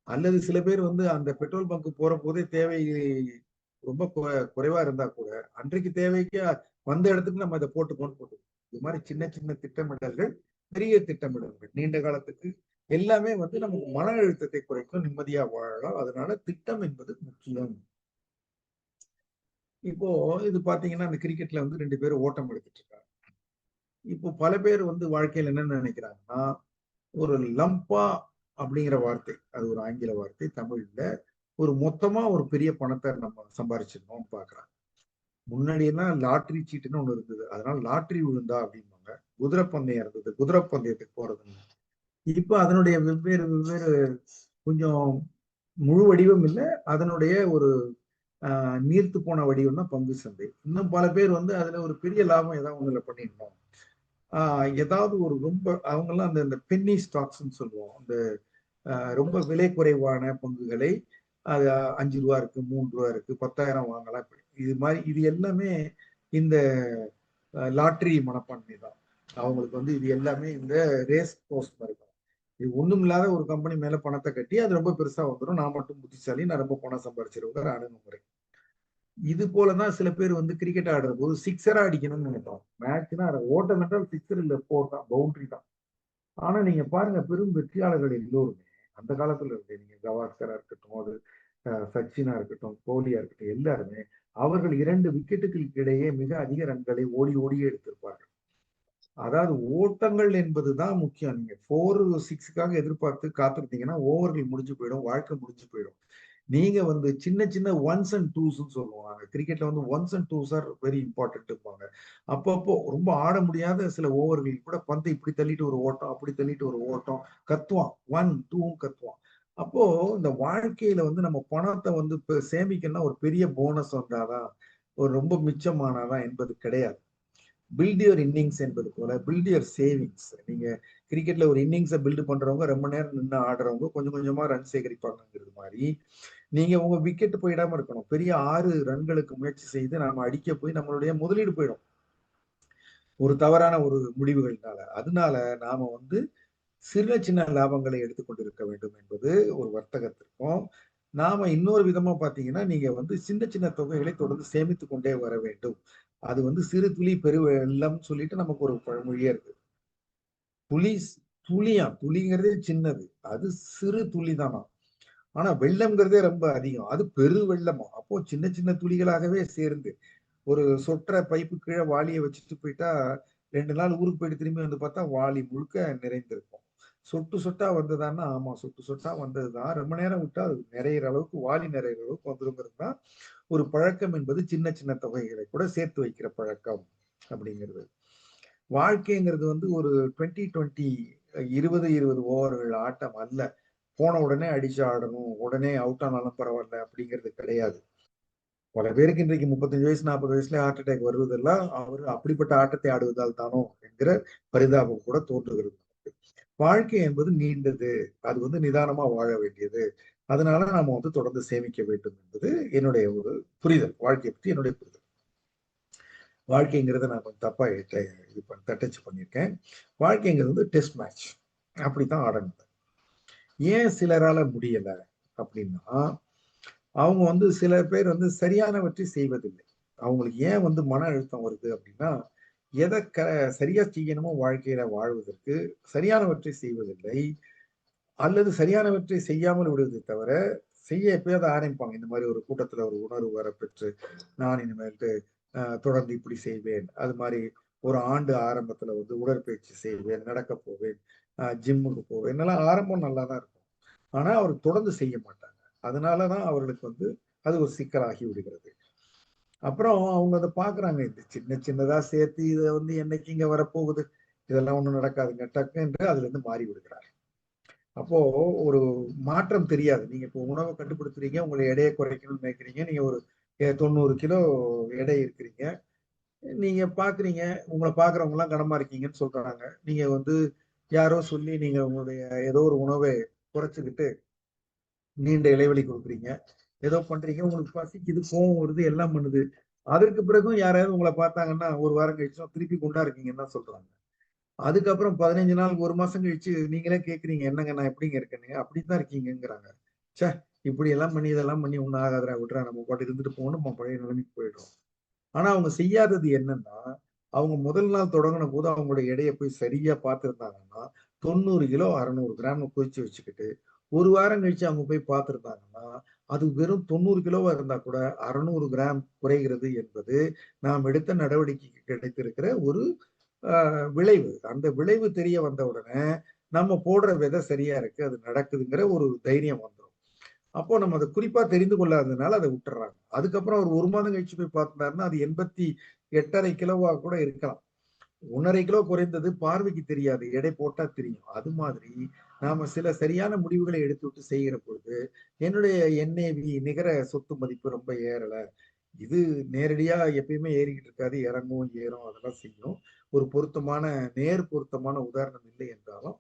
அல்லது சில பேர் வந்து அந்த பெட்ரோல் பங்க் போற போதே தேவை ரொம்ப குறைவா இருந்தா கூட அன்றைக்கு தேவைக்கு வந்த இடத்துக்கு நம்ம அதை போட்டு இது மாதிரி சின்ன சின்ன திட்டமிடல்கள், பெரிய திட்டமிடல்கள் நீண்ட காலத்துக்கு எல்லாமே வந்து நமக்கு மன அழுத்தத்தை குறைக்கும், நிம்மதியா வாழலாம். அதனால திட்டம் என்பது முக்கியம். இப்போ இது பாத்தீங்கன்னா அந்த கிரிக்கெட்ல வந்து 2 பேரும் ஓட்டம் எடுத்துட்டு இருக்காங்க. இப்போ பல பேர் வந்து வாழ்க்கையில என்ன நினைக்கிறாங்கன்னா, ஒரு லம்பா அப்படிங்கிற வார்த்தை, அது ஒரு ஆங்கில வார்த்தை, தமிழ்ல ஒரு மொத்தமா ஒரு பெரிய பணத்தை நம்ம சம்பாரிச்சிடணும்னு பாக்குறாங்க. முன்னாடி எல்லாம் லாட்டரி சீட்டுன்னு ஒண்ணு இருந்தது. அதனால லாட்டரி விழுந்தா அப்படிம்பாங்க. குதிரை பந்தயம் இருந்தது. குதிரை பந்தயத்துக்கு போறதுன்னு. இப்ப அதனுடைய வெவ்வேறு வெவ்வேறு கொஞ்சம் முழு வடிவம் இல்ல. அதனுடைய ஒரு நீர்த்து போன வடிவம் தான் பங்கு சந்தை. இன்னும் பல பேர் வந்து அதுல ஒரு பெரிய லாபம் ஏதாவது ஒண்ணுல பண்ணிடணும். ஏதாவது ஒரு ரொம்ப அவங்கெல்லாம் அந்த இந்த பென்னி ஸ்டாக்ஸ்ன்னு சொல்லுவோம். அந்த ரொம்ப விலை குறைவான பங்குகளை அது ரூ. 5 இருக்கு, ரூ. 3 இருக்கு, 10,000 வாங்கலாம். இது மாதிரி இது எல்லாமே இந்த லாட்டரி மனப்பான்மை தான். அவங்களுக்கு வந்து இது எல்லாமே இந்த ரேஸ் கோர்ஸ் மாதிரி தான். இது ஒண்ணும் இல்லாத ஒரு கம்பெனி மேல பணத்தை கட்டி அது ரொம்ப பெருசா வந்துடும். நான் மட்டும் புத்திசாலி, நான் ரொம்ப பணம் சம்பாரிச்சிருக்கிற அணுகுமுறை. இது போலதான் சில பேர் வந்து கிரிக்கெட் ஆடுற போது சிக்ஸரா அடிக்கணும்னு நினைப்பாங்க. மேட்ச்னா ஓட்டம் என்றால் சிக்ஸர் இல்ல, 4 தான், பவுண்டரி தான். ஆனா நீங்க பாருங்க, பெரும் வெற்றியாளர்கள் எல்லோருமே அந்த காலத்துல இருந்து, நீங்க கவாஸ்கரா இருக்கட்டும், அது சச்சினா இருக்கட்டும், கோலியா இருக்கட்டும், எல்லாருமே அவர்கள் 2 விக்கெட்டுகளுக்கு இடையே மிக அதிக ரன்களை ஓடி ஓடியே எடுத்திருப்பார்கள். அதாவது ஓட்டங்கள் என்பதுதான் முக்கியம். நீங்க 4 6க்காக எதிர்பார்த்து காத்திருந்தீங்கன்னா ஓவர்கள் முடிஞ்சு போயிடும், வாழ்க்கை முடிஞ்சு போயிடும். நீங்க வந்து சின்ன சின்ன ஒன்ஸ் அண்ட் டூஸ் சொல்லுவாங்க. கிரிக்கெட்ல வந்து once and twos are very important இருப்பாங்க. அப்பப்போ ரொம்ப ஆட முடியாத சில ஓவர்கள் கூட பந்து இப்படி தள்ளிட்டு ஒரு ஓட்டம், அப்படி தள்ளிட்டு ஒரு ஓட்டம், கத்துவான் 1 2 கத்துவான். அப்போ இந்த வாழ்க்கையில வந்து நம்ம பணத்தை வந்து சேமிக்கணும்னா ஒரு பெரிய போனஸ் வந்தாதான், ஒரு ரொம்ப மிச்சமானாதான் என்பது கிடையாது. பில்ட் யுவர் இன்னிங்ஸ் என்பது போல பில்ட் யுவர் சேவிங்ஸ். நீங்க கிரிக்கெட்ல ஒரு இன்னிங்ஸை பில்டு பண்றவங்க, ரொம்ப நேரம் நின்று ஆடுறவங்க கொஞ்சம் கொஞ்சமா ரன் சேகரிப்பாங்கிறது மாதிரி, நீங்க உங்க விக்கெட் போயிடாம இருக்கணும். பெரிய 6 ரன்களுக்கு முயற்சி செய்து நாம அடிக்க போய் நம்மளுடைய முதலீடு போயிடும் ஒரு தவறான ஒரு முடிவுகள்னால. அதனால நாம வந்து சின்ன சின்ன லாபங்களை எடுத்துக்கொண்டிருக்க வேண்டும் என்பது ஒரு வர்த்தகத்திற்கும். நாம இன்னொரு விதமா பாத்தீங்கன்னா, நீங்க வந்து சின்ன சின்ன தொகைகளை தொடர்ந்து சேமித்துக் கொண்டே வர வேண்டும். அது வந்து சிறு துளி பெருவெள்ளம் சொல்லிட்டு நமக்கு ஒரு பழமொழியே இருக்கு. துளி துளிங்கிறதே சின்னது, அது சிறு துளி தானா. ஆனா வெள்ளம்ங்கிறதே ரொம்ப அதிகம், அது பெரு வெள்ளமா. அப்போ சின்ன சின்ன துளிகளாகவே சேர்ந்து ஒரு சொட்டுற பைப்பு கீழே வாளியை வச்சுட்டு போயிட்டா 2 நாள் ஊருக்கு போயிட்டு திரும்பி வந்து பார்த்தா வாளி முழுக்க நிறைந்திருக்கும். சொட்டு சொட்டா வந்ததான்னா, ஆமா சொட்டு சொட்டா வந்ததுதான். ரொம்ப நேரம் விட்டா அது நிறையிற அளவுக்கு, வாளி நிறையிற அளவுக்கு வந்துருங்கிறது தான் ஒரு பழக்கம் என்பது. சின்ன சின்ன தொகைகளை கூட சேர்த்து வைக்கிற பழக்கம் அப்படிங்கிறது. வாழ்க்கைங்கிறது வந்து ஒரு 20 20 20 ஓவர்கள் ஆட்டம் அல்ல. போன உடனே அடிச்சு ஆடணும், உடனே அவுட் ஆனாலும் பரவாயில்ல அப்படிங்கிறது கிடையாது. பல பேருக்கு இன்றைக்கு 35 வயசு 40 வயசுல ஹார்ட் அட்டாக் வருவதெல்லாம் அவர் அப்படிப்பட்ட ஆட்டத்தை ஆடுவதால் தானோ என்கிற பரிதாபம் கூட தோன்றுகிறது. வாழ்க்கை என்பது நீண்டது, அது வந்து நிதானமா வாழ வேண்டியது. அதனால நாம வந்து தொடர்ந்து சேமிக்க வேண்டும் என்பது என்னுடைய ஒரு புரிதல். வாழ்க்கையை பற்றி என்னுடைய புரிதல். வாழ்க்கைங்கிறத நான் கொஞ்சம் தப்பா தட்டச்சு பண்ணியிருக்கேன். வாழ்க்கைங்கிறது வந்து டெஸ்ட் மேட்ச், அப்படித்தான் ஆடணும். ஏன் சிலரால முடியல அப்படின்னா, அவங்க வந்து சில பேர் வந்து சரியானவற்றை செய்வதில்லை. அவங்களுக்கு ஏன் வந்து மன அழுத்தம் வருது அப்படின்னா, எதை சரியா செய்யணுமோ வாழ்க்கையில வாழ்வதற்கு சரியானவற்றை செய்வதில்லை. அல்லது சரியானவற்றை செய்யாமல் விடுவதை தவிர, செய்ய எப்பயாவது ஆரம்பிப்பாங்க. இந்த மாதிரி ஒரு கூட்டத்துல ஒரு உணர்வு வரப்பெற்று, நான் இனிமேல்ட்டு தொடர்ந்து இப்படி செய்வேன். அது மாதிரி ஒரு ஆண்டு ஆரம்பத்துல வந்து உடற்பயிற்சி செய்வேன், நடக்க போவேன், ஜிம்முக்கு போவேன். என்னெல்லாம் ஆரம்பம் நல்லா தான் இருக்கும். ஆனா அவர் தொடர்ந்து செய்ய மாட்டாங்க. அதனாலதான் அவர்களுக்கு வந்து அது ஒரு சிக்கலாகி விடுகிறது. அப்புறம் அவங்க அதை பாக்குறாங்க, இந்த சின்ன சின்னதா சேர்த்து இதை வந்து என்னைக்கு இங்க வரப்போகுது, இதெல்லாம் ஒண்ணும் நடக்காதுங்க, டக்கு என்று அதுல இருந்து மாறி விடுகிறார். அப்போ ஒரு மாற்றம் தெரியாது. நீங்க இப்போ உணவை கட்டுப்படுத்துறீங்க, உங்களை எடையை குறைக்கணும்னு நினைக்கிறீங்க. நீங்க ஒரு 90 கிலோ எடை இருக்கிறீங்க. நீங்க பாக்குறீங்க, உங்களை பாக்குறவங்க எல்லாம் கனமா இருக்கீங்கன்னு சொல்றாங்க. நீங்க வந்து யாரோ சொல்லி நீங்க உங்களுடைய ஏதோ ஒரு உணவை குறைச்சுக்கிட்டு நீண்ட இடைவெளி கொடுக்குறீங்க. ஏதோ பண்றீங்க, உங்களுக்கு பசிக்குது, கோவம் வருது, எல்லாம் பண்ணுது. அதற்கு பிறகும் யாராவது உங்களை பார்த்தாங்கன்னா ஒரு வாரம் கழிச்சும் திருப்பி குண்டா இருக்கீங்கன்னு தான் சொல்றாங்க. அதுக்கப்புறம் 15 நாள், ஒரு மாசம் கழிச்சு நீங்களே கேட்குறீங்க, என்னங்க நான் எப்படிங்க இருக்கேன்னு? அப்படித்தான் இருக்கீங்கங்கிறாங்க. ச்சே! இப்படி எல்லாம் பண்ணி, இதெல்லாம் பண்ணி ஒண்ணும் ஆகாதுடா, விட்றா நம்ம பாட்டுக்கு இருந்துட்டு போவோம்னு நம்ம பழைய நிலைமைக்கு போயிடுறோம். ஆனா அவங்க செய்யாதது என்னன்னா, அவங்க முதல் நாள் தொடங்குன போது அவங்களுடைய எடைய போய் சரியா பார்த்திருந்தாங்கன்னா, 90 கிலோ 600 கிராம் குறைச்சு வச்சுக்கிட்டு, ஒரு வாரம் கழிச்சு அவங்க போய் பார்த்திருந்தாங்கன்னா, அது வெறும் 90 கிலோவா இருந்தா கூட 600 கிராம் குறைகிறது என்பது, நாம் எடுத்த நடவடிக்கைக்கு கிடைத்திருக்கிற ஒரு விளைவு. அந்த விளைவு தெரிய வந்த உடனே, நம்ம போடுற விதை சரியா இருக்கு. அது நடக்குதுங்கிற ஒரு தைரியம் வந்துரும். அப்போ நம்ம அத குறிப்பா தெரிந்து கொள்ளாததுனால அத விட்டுர்றாங்க. அதுக்கப்புறம் ஒரு 1 மாதம் கழிச்சு போய் பார்த்தாருன்னா, அது 88 1/2 கிலோவா கூட இருக்கலாம். 1 1/2 கிலோ குறைந்தது பார்வைக்கு தெரியாது. எடை போட்டா தெரியும். அது மாதிரி நாம சில சரியான முடிவுகளை எடுத்துவிட்டு செய்கிற பொழுது, என்னுடைய என்ஏவி நிகர சொத்து மதிப்பு ரொம்ப ஏறல. இது நேரடியா எப்பயுமே ஏறிக்கிட்டு இருக்காது. இறங்கும், ஏறும் அதெல்லாம் செய்யும். ஒரு பொருத்தமான பொருத்தமான உதாரணம் இல்லை என்றாலும்,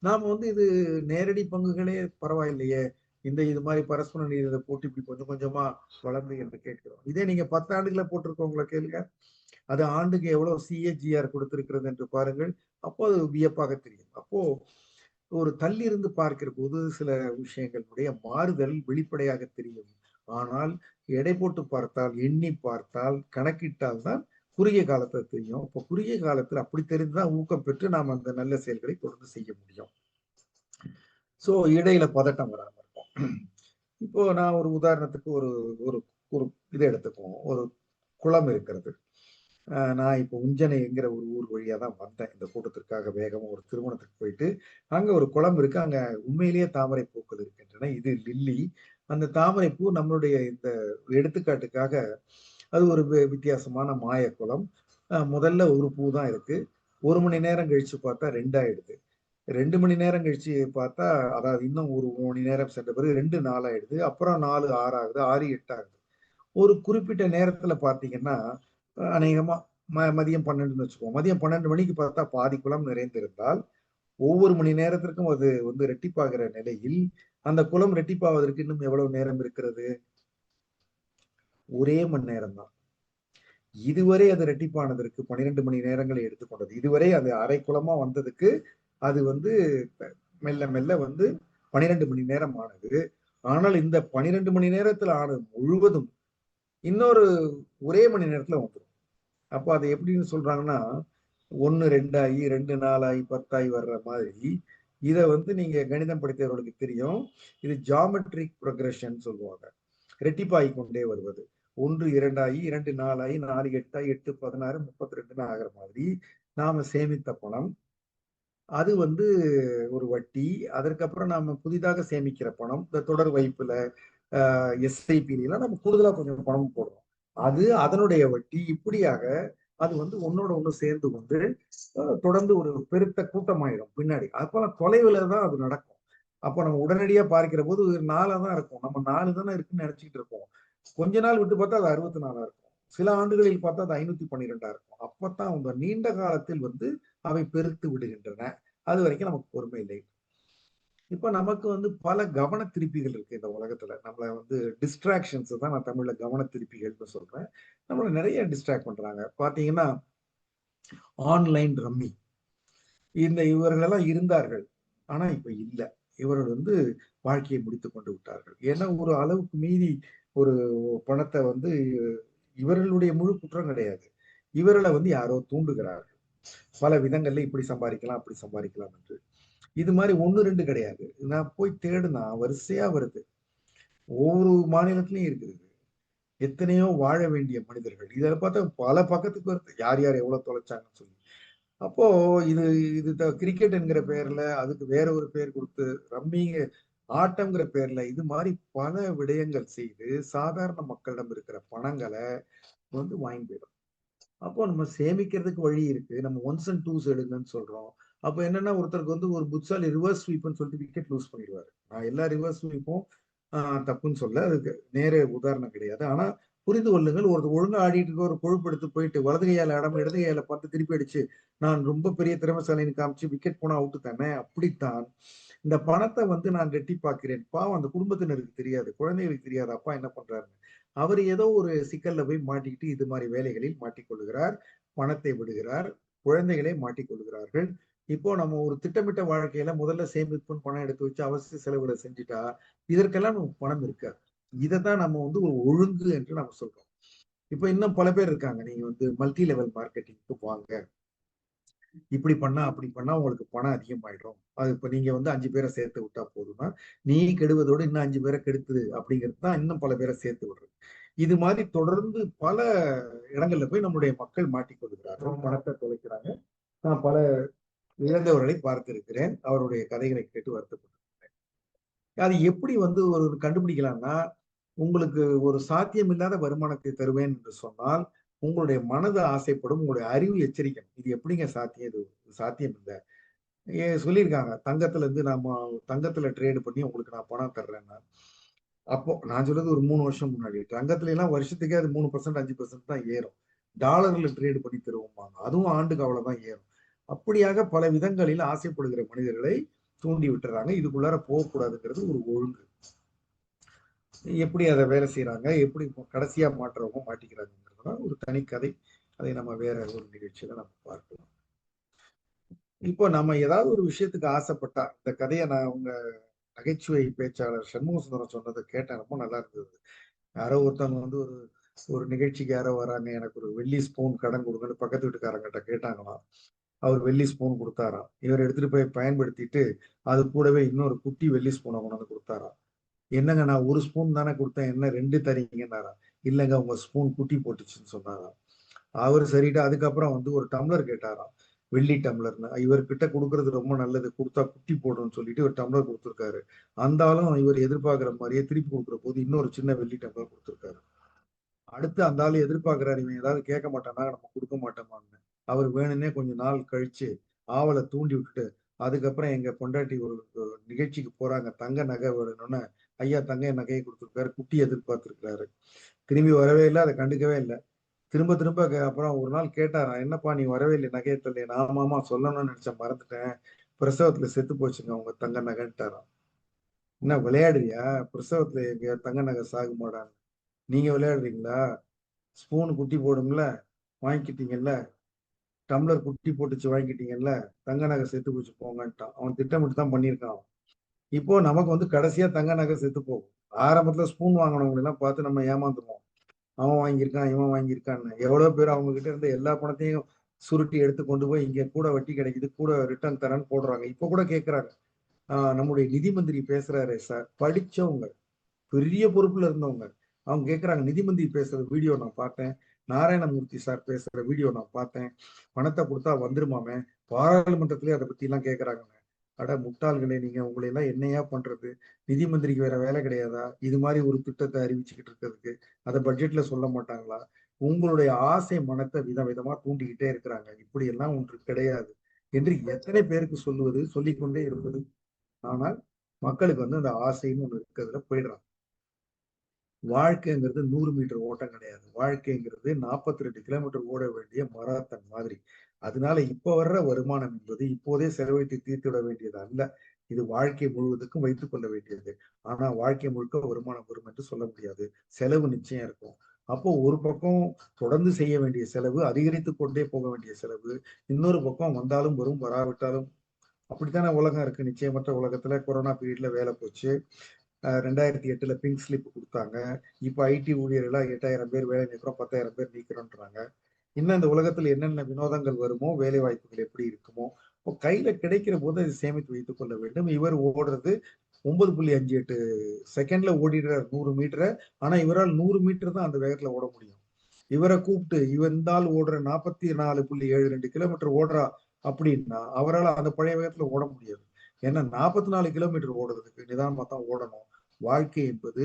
நாம வந்து இது நேரடி பங்குகளே பரவாயில்லையே! இது மாரி பரஸ்பர நீரத போட்டு இப்படி கொஞ்சம் கொஞ்சமா வளர்ந்து என்று கேட்கிறோம். இதே நீங்க 10 ஆண்டுகளா போட்டிருக்கவங்கள கேளுங்க. அது ஆண்டுக்கு எவ்வளவு சிஏஜிஆர் கொடுத்திருக்கிறது என்று பாருங்கள். அப்போ அது வியப்பாக தெரியும். அப்போ ஒரு தள்ளியிருந்து பார்க்கிற போது சில விஷயங்களுடைய மாறுதல் வெளிப்படையாக தெரியும். ஆனால் எடை போட்டு பார்த்தால், எண்ணி பார்த்தால், கணக்கிட்டால் தான் குறுகிய காலத்துல தெரியும். அப்போ குறுகிய காலத்துல அப்படி தெரிந்துதான் ஊக்கம் பெற்று நாம் அந்த நல்ல செயல்களை தொடர்ந்து செய்ய முடியும். சோ இடையில பதட்டம் வராம இருக்கும். இப்போ நான் ஒரு உதாரணத்துக்கு ஒரு ஒரு ஒரு இதை எடுத்துக்குவோம். ஒரு குளம் இருக்கிறது. நான் இப்போ உஞ்சனைங்கிற ஒரு ஊர் வழியா தான் வந்தேன். இந்த கூட்டத்திற்காக வேகமா ஒரு திருமணத்துக்கு போயிட்டு, அங்க ஒரு குளம் இருக்கு. அங்க உண்மையிலேயே தாமரை பூக்கள் இருக்கின்றன. இது லில்லி. அந்த தாமரை பூ நம்மளுடைய இந்த எடுத்துக்காட்டுக்காக அது ஒரு வித்தியாசமான மாயக்குளம். முதல்ல ஒரு பூ தான் இருக்கு. 1 மணி நேரம் கழிச்சு பார்த்தா 2 ஆயிடுது. 2 மணி நேரம் கழிச்சு பார்த்தா, அதாவது இன்னும் ஒரு மணி நேரம் சென்ற பிறகு 2 4 ஆயிடுது. அப்புறம் 4 6 ஆகுது. 6 8 ஆகுது. ஒரு குறிப்பிட்ட நேரத்துல பார்த்தீங்கன்னா, அநேகமா மதியம் 12ன்னு வச்சுக்குவோம். மதியம் 12 மணிக்கு பார்த்தா பாதி குளம் நிறைந்திருந்தால், ஒவ்வொரு மணி நேரத்திற்கும் அது வந்து இரட்டிப்பாகிற நிலையில், அந்த குளம் இரட்டிப்பாவதற்கு இன்னும் எவ்வளவு நேரம் இருக்கிறது? ஒரே மணி நேரம் தான். இதுவரை அது இரட்டிப்பானதற்கு 12 மணி நேரங்களை எடுத்துக்கொண்டது. இதுவரை அது அரை குளமா வந்ததுக்கு, அது வந்து மெல்ல மெல்ல வந்து 12 மணி நேரம் ஆனது. ஆனால் இந்த 12 மணி நேரத்துல ஆனது முழுவதும் இன்னொரு ஒரே மணி நேரத்துல வந்துரும். அப்ப அது எப்படின்னு சொல்றாங்கன்னா, 1 2 ஆகி, 2 4 ஆகி, 10 ஆகி வர்ற மாதிரி, இத வந்து நீங்க கணிதம் படித்தவர்களுக்கு தெரியும். இது ஜியோமெட்ரிக் புரோகிரஷன் சொல்லுவாங்க. இரட்டிப்பாகிக் கொண்டே வருவது. 1 2 ஆகி, 2 4 ஆகி, 4 8 ஆகி, 8 16 32ன்னு ஆகுற மாதிரி, நாம சேமித்த பணம், அது வந்து ஒரு வட்டி. அதற்கப்புறம் நாம புதிதாக சேமிக்கிற பணம், இந்த தொடர் வைப்புல, எஸ்ஐபிலாம் நம்ம கூடுதலா கொஞ்சம் பணம் போடுறோம். அது அதனுடைய வட்டி. இப்படியாக அது வந்து ஒன்னோட ஒண்ணு சேர்ந்து கொண்டு தொடர்ந்து ஒரு பெருத்த கூட்டமாயிடும் பின்னாடி. அப்ப தொலைவுல தான் அது நடக்கும். அப்ப நம்ம உடனடியா பார்க்கிற போது 4 தான் இருக்கும். நம்ம 4 தானே இருக்குன்னு நினைச்சுக்கிட்டு இருப்போம். கொஞ்ச நாள் விட்டு பார்த்தா அது 64 இருக்கும். சில ஆண்டுகளில் பார்த்தா அது 512 இருக்கும். அப்பத்தான் அந்த நீண்ட காலத்தில் வந்து அவை பெருத்து விடுகின்றன. அது வரைக்கும் நமக்கு பொறுமை இல்லை. இப்ப நமக்கு வந்து பல கவன திருப்பிகள் இருக்கு இந்த உலகத்துல. நம்மள வந்து டிஸ்ட்ராக்ஷன்ஸ் தான் நான் தமிழ்ல கவன திருப்பிகள்னு சொல்றேன். நம்மள நிறைய டிஸ்ட்ராக்ட் பண்றாங்க. பார்த்தீங்கன்னா, ஆன்லைன் ரம்மி. இவர்களெல்லாம் இருந்தார்கள். ஆனா இப்ப இல்ல. இவர்கள் வந்து வாழ்க்கையை முடித்துக் கொண்டு விட்டார்கள். ஏன்னா ஒரு அளவுக்கு மீறி ஒரு பணத்த வந்து இவர்களுடைய முழு குற்றம் கிடையாது. இவர்கள வந்து யாரோ தூண்டுகிறார்கள். பல விதங்கள்ல இப்படி சம்பாரிக்கலாம், அப்படி சம்பாரிக்கலாம் என்று. இது மாரி 1, 2 கிடையாது. நான் போய் தேடுனா வரிசையா வருது. ஒவ்வொரு மாநிலத்திலயும் இருக்குது. எத்தனையோ வாழ வேண்டிய மனிதர்கள். இத பார்த்தா பல பக்கத்துக்கு வருது. யார் யார் எவ்வளவு தொலைச்சாங்கன்னு சொல்லி. அப்போ இது இது கிரிக்கெட் என்கிற பெயர்ல அதுக்கு வேற ஒரு பெயர் கொடுத்து ரம்மிங்க ஆட்டம்ங்கிற பேர்ல இது மாதிரி பல விடயங்கள் செய்து சாதாரண மக்களிடம் இருக்கிற பணங்களை வந்து வாங்கி போயிடும். அப்போ நம்ம சேமிக்கிறதுக்கு வழி இருக்கு. நம்ம ஒன்ஸ் அண்ட் டூஸ் எடுங்கன்னு சொல்றோம். அப்ப என்னன்னா ஒருத்தருக்கு வந்து ஒரு புட்சாலி ரிவர்ஸ் ஸ்வீப்னு சொல்லிட்டு விக்கெட் லூஸ் பண்ணிடுவாரு. நான் எல்லா ரிவர்ஸ் ஸ்வீப்பும் தப்புன்னு சொல்ல, அதுக்கு நேர உதாரணம் கிடையாது. ஆனா புரிந்து கொள்ளுங்கள், ஒரு ஒழுங்கா ஆடிட்டு இருக்க ஒரு கொழுப்பு எடுத்து போயிட்டு வலது கையால ஆடாம இடது கையால பார்த்து திருப்பி அடிச்சு நான் ரொம்ப பெரிய திறமைசாலின்னு காமிச்சு விக்கெட் போனா அவுட்டு தானே. அப்படித்தான் இந்த பணத்தை வந்து நான் ரெட்டிப்பாக்கிறேன். பாவம் அந்த குடும்பத்தினருக்கு தெரியாது, குழந்தைகளுக்கு தெரியாது அப்பா என்ன பண்றாருன்னு. அவர் ஏதோ ஒரு சிக்கல்ல போய் மாட்டிக்கிட்டு இது மாதிரி வேலைகளில் மாட்டிக்கொள்கிறார், பணத்தை விடுகிறார், குழந்தைகளை மாட்டிக்கொள்கிறார்கள். இப்போ நம்ம ஒரு திட்டமிட்ட வாழ்க்கையில முதல்ல சேமிப்புன்னு பணம் எடுத்து வச்சு அவசிய செலவுகளை செஞ்சுட்டா இதற்கெல்லாம் நமக்கு பணம் இருக்காது. இதைத்தான் நம்ம வந்து ஒரு ஒழுங்கு என்று நம்ம சொல்றோம். இப்ப இன்னும் பல பேர் இருக்காங்க, நீங்க வந்து மல்டி லெவல் மார்க்கெட்டிங்க்கு வாங்க, இப்படி பண்ணா அப்படி பண்ணா உங்களுக்கு பணம் அதிகமாயிடும். அது இப்ப நீங்க வந்து 5 பேரை சேர்த்து விட்டா போதும்னா நீ கெடுவதோடு இன்னும் 5 பேரை கெடுத்துது அப்படிங்கிறது தான் இன்னும் பல பேரை சேர்த்து விடுறது. இது மாதிரி தொடர்ந்து பல இடங்கள்ல போய் நம்முடைய மக்கள் மாட்டிக்கொள்கிறார்கள், பணத்தை தொலைக்கிறாங்க. நான் பல இழந்தவர்களை பார்த்திருக்கிறேன், அவருடைய கதைகளை கேட்டு வருத்தப்பட்டிருக்கிறேன். அது எப்படி வந்து ஒரு கண்டுபிடிக்கலாம்னா, உங்களுக்கு ஒரு சாத்தியமில்லாத வருமானத்தை தருவேன் என்று சொன்னால் உங்களுடைய மனது ஆசைப்படும், உங்களுடைய அறிவு எச்சரிக்கணும். இது எப்படிங்க சாத்தியம், இது சாத்தியம் இல்லை. சொல்லியிருக்காங்க தங்கத்துல இருந்து நாம தங்கத்துல ட்ரேடு பண்ணி உங்களுக்கு நான் பணம் தர்றேன்னா, அப்போ நான் சொல்றது ஒரு 3 வருஷம் முன்னாடி தங்கத்துல எல்லாம் வருஷத்துக்கே அது 3% 5% தான் ஏறும். டாலர்ல ட்ரேடு பண்ணி தருவோம்பாங்க, அதுவும் ஆண்டுக்கு அவ்வளவுதான் ஏறும். அப்படியாக பல விதங்களில் ஆசைப்படுகிற மனிதர்களை தூண்டி விட்டுறாங்க. இதுக்குள்ளார போகக்கூடாதுங்கிறது ஒரு ஒழுங்கு. எப்படி அதை வேலை செய்யறாங்க, எப்படி கடைசியா மாற்றவங்க மாட்டிக்கிறாங்கிறதுதான் ஒரு தனி கதை. அதை நம்ம வேற ஒரு நிகழ்ச்சியில நம்ம பார்க்கலாம். இப்போ நம்ம ஏதாவது ஒரு விஷயத்துக்கு ஆசைப்பட்டா, இந்த கதையை நான் உங்க நகைச்சுவை பேச்சாளர் சண்முக சுந்தரம் சொன்னதை கேட்டேன், ரொம்ப நல்லா இருந்தது. யாரோ ஒருத்தவங்க வந்து ஒரு ஒரு நிகழ்ச்சிக்கு யாரோ வராங்க, எனக்கு ஒரு வெள்ளி ஸ்பூன் கடன் கொடுங்கன்னு பக்கத்து வீட்டுக்காரங்கிட்ட கேட்டாங்களாம். அவர் வெள்ளி ஸ்பூன் கொடுத்தாராம். இவர் எடுத்துட்டு போய் பயன்படுத்திட்டு அது கூடவே இன்னொரு குட்டி வெள்ளி ஸ்பூனை கொண்டாந்து கொடுத்தாராம். என்னங்க நான் ஒரு ஸ்பூன் தானே கொடுத்தேன், என்ன 2 தரீங்கன்னாராம். இல்லைங்க உங்க ஸ்பூன் குட்டி போட்டுச்சுன்னு சொன்னாராம். அவர் சரிட்டு அதுக்கப்புறம் வந்து ஒரு டம்ளர் கேட்டாராம், வெள்ளி டம்ளர்னு. இவர்கிட்ட கொடுக்கறது ரொம்ப நல்லது, கொடுத்தா குட்டி போடும்னு சொல்லிட்டு ஒரு டம்ளர் கொடுத்துருக்காரு. அந்த ஆளும் இவர் எதிர்பார்க்கிற மாதிரியே திருப்பி கொடுக்குற போது இன்னொரு சின்ன வெள்ளி டம்ளர் கொடுத்துருக்காரு. அடுத்து அந்த ஆளு எதிர்பார்க்கிறாரு, இவன் ஏதாவது கேட்க மாட்டானா, நம்ம கொடுக்க மாட்டோமான்னு. அவர் வேணும்னே கொஞ்ச நாள் கழிச்சு ஆவலை தூண்டி விட்டுட்டு அதுக்கப்புறம் எங்க பொண்டாட்டி ஒரு நிகழ்ச்சிக்கு போறாங்க, தங்க நகை வேணும்னு ஐயா தங்க நகையை கொடுத்துருக்காரு, குட்டி எதிர்பார்த்திருக்கிறாரு. திரும்பி வரவே இல்லை, அதை கண்டுக்கவே இல்லை. திரும்ப திரும்ப அப்புறம் ஒரு நாள் கேட்டாராம், என்னப்பா நீ வரவே இல்லை நகையை தள்ளி. ஆமாமா சொல்லணும்னு நினைச்சேன் மறந்துட்டேன், பிரசவத்துல செத்து போச்சுங்க உங்க தங்க நகைன்ட்டாராம். என்ன விளையாடுறியா, பிரசவத்துல எங்க தங்க நகை சாகுமாடான்னு நீங்க விளையாடுறீங்களா? ஸ்பூன் குட்டி போடும்ல, வாங்கிக்கிட்டீங்கல்ல, டம்ளர் குட்டி போட்டுச்சு வாங்கிக்கிட்டீங்கல்ல, தங்க நகை செத்து போச்சு போங்கன்ட்டான். அவன் திட்டமிட்டு தான் பண்ணியிருக்கான். இப்போ நமக்கு வந்து கடைசியா தங்க நகை செத்து போகும். ஆரம்பத்துல ஸ்பூன் வாங்கினவங்க எல்லாம் பார்த்து நம்ம ஏமாந்துருவோம், அவன் வாங்கியிருக்கான் இவன் வாங்கியிருக்கான்னு. எவ்வளவு பேர் அவங்க கிட்ட இருந்த எல்லா பணத்தையும் சுருட்டி எடுத்து கொண்டு போய் இங்க கூட வட்டி கிடைக்குது, கூட ரிட்டர்ன் தரேன்னு போடுறாங்க. இப்ப கூட கேட்கிறாங்க. நம்முடைய நிதி மந்திரி பேசுறாரு சார், படிச்சவங்க பெரிய பொறுப்புல இருந்தவங்க, அவங்க கேட்கறாங்க, நிதி மந்திரி பேசுற வீடியோ நான் பார்த்தேன், நாராயணமூர்த்தி சார் பேசுற வீடியோ நான் பார்த்தேன், பணத்தை கொடுத்தா வந்துருமாமே, பாராளுமன்றத்திலே அதை பத்தி எல்லாம் கேட்கறாங்க. அட முட்டாள்களே நீங்க, உங்களை எல்லாம் என்னையா பண்றது? நிதி மந்திரிக்கு வேற வேலை கிடையாதா இது மாதிரி ஒரு திட்டத்தை அறிவிச்சுக்கிட்டு இருக்கிறதுக்கு? அதை பட்ஜெட்ல சொல்ல மாட்டாங்களா? உங்களுடைய ஆசை மனத்தை விதவிதமா தூண்டிக்கிட்டே இருக்கிறாங்க. இப்படி எல்லாம் ஒன்று கிடையாது என்று எத்தனை பேருக்கு சொல்லுவது, சொல்லிக்கொண்டே இருப்பது. ஆனால் மக்களுக்கு வந்து அந்த ஆசைன்னு ஒண்ணு இருக்கிறதுல போயிடுறாங்க. வாழ்க்கைங்கிறது 100 மீட்டர் ஓட்டம் கிடையாது. வாழ்க்கைங்கிறது 42 கிலோமீட்டர் ஓட வேண்டிய மராத்தன் மாதிரி. அதனால இப்ப வர்ற வருமானம் என்பது இப்போதே செலவழித்து தீர்த்துவிட வேண்டியது அல்ல. இது வாழ்க்கை முழுவதுக்கும் வைத்துக் கொள்ள வேண்டியது. ஆனா வாழ்க்கை முழுக்க வருமானம் வரும் என்று சொல்ல முடியாது. செலவு நிச்சயம் இருக்கும். அப்போ ஒரு பக்கம் தொடர்ந்து செய்ய வேண்டிய செலவு, அதிகரித்துக் கொண்டே போக வேண்டிய செலவு. இன்னொரு பக்கம் வந்தாலும் வரும், வராவிட்டாலும் அப்படித்தானே உலகம் இருக்கு. நிச்சயமற்ற உலகத்துல கொரோனா பீரியட்ல வேலை போச்சு. 2008ல பிங்க் ஸ்லிப் கொடுத்தாங்க. இப்ப ஐடி ஊழியர்களா 8,000 பேர் வேலை நிற்கிறோம், 10,000 பேர் நீக்கிறோன்றாங்க. இன்னும் இந்த உலகத்துல என்னென்ன வினோதங்கள் வருமோ, வேலை வாய்ப்புகள் எப்படி இருக்குமோ, இப்போ கையில கிடைக்கிற போது அதை சேமித்து வைத்துக் கொள்ள வேண்டும். இவர் ஓடுறது 9.58 செகண்ட்ல ஓடிடுறார் 100 மீட்டரை. ஆனா இவரால் 100 மீட்டர் தான் அந்த வேகத்துல ஓட முடியும். இவரை கூப்பிட்டு இவந்தால் ஓடுற 44.72 கிலோமீட்டர் ஓடுறா அப்படின்னா அவரால் அந்த பழைய வேகத்துல ஓட முடியாது. ஏன்னா 44 கிலோமீட்டர் ஓடுறதுக்கு நிதானமா தான் ஓடணும். வாழ்க்கை என்பது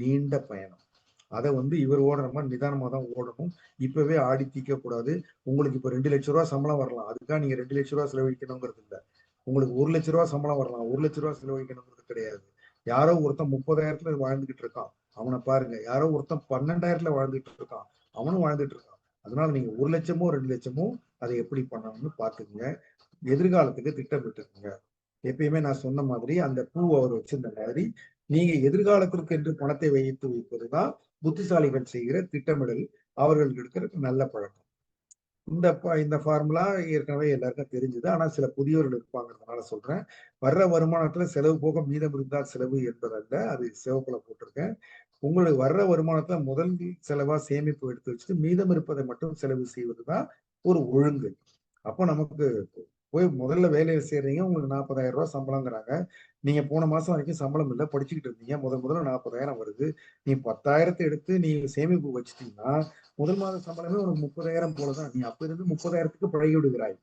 நீண்ட பயணம். அதை வந்து இவர் ஓடுற மாதிரி நிதானமா தான் ஓடணும். இப்பவே ஆடி தீக்க கூடாது. உங்களுக்கு இப்ப 2 லட்சம் ரூபாய் சம்பளம் வரலாம், அதுக்காக நீங்க 2 லட்சம் ரூபாய் செலவழிக்கணுங்கிறது இல்ல. உங்களுக்கு 1 லட்சம் ரூபாய் சம்பளம் வரலாம், 1 லட்சம் ரூபாய் செலவழிக்கணுங்கிறது கிடையாது. யாரோ ஒருத்தன் 30,000 வாழ்ந்துகிட்டு இருக்கான், அவனை பாருங்க. யாரோ ஒருத்தன் 12,000 வாழ்ந்துட்டு இருக்கான், அவனும் வாழ்ந்துட்டு இருக்கான். அதனால நீங்க 1 லட்சமோ 2 லட்சமோ அதை எப்படி பண்ணணும்னு பாத்துக்குங்க. எதிர்காலத்துக்கு திட்டமிட்டுக்குங்க. எப்பயுமே நான் சொன்ன மாதிரி அந்த பூ அவர் வச்சிருந்த மாதிரி நீங்க எதிர்காலத்திற்கு என்று பணத்தை வைத்து வைப்பதுதான் புத்திசாலிகள் செய்கிற திட்டமிடல், அவர்கள் இருக்கிற நல்ல பழக்கம். இந்த ஃபார்முலா ஏற்கனவே எல்லாருக்கும் தெரிஞ்சது. ஆனா சில புதியவர்கள் இருப்பாங்கிறதுனால சொல்றேன். வர்ற வருமானத்துல செலவு போக மீதம் இருந்தால் செலவு என்பதல்ல. அது சிவப்புல போட்டிருக்கேன். உங்களுக்கு வர்ற வருமானத்துல முதல் செலவா சேமிப்பு எடுத்து வச்சுட்டு மீதம் இருப்பதை மட்டும் செலவு செய்வதுதான் ஒரு ஒழுங்கு. அப்போ நமக்கு போய் முதல்ல வேலையில சேர்றீங்க, உங்களுக்கு 40,000 சம்பளங்கிறாங்க. நீங்க போன மாசம் வரைக்கும் சம்பளம் இல்ல, படிச்சுக்கிட்டு இருந்தீங்க. முதல்ல 40,000 வருது. நீ 10,000 எடுத்து நீ சேமிப்பு வச்சுட்டீங்கன்னா முதல் மாத சம்பளமே உனக்கு 30,000 போலதான். நீ அப்ப இருந்து 30,000க்கு பழகி விடுகிறாய்.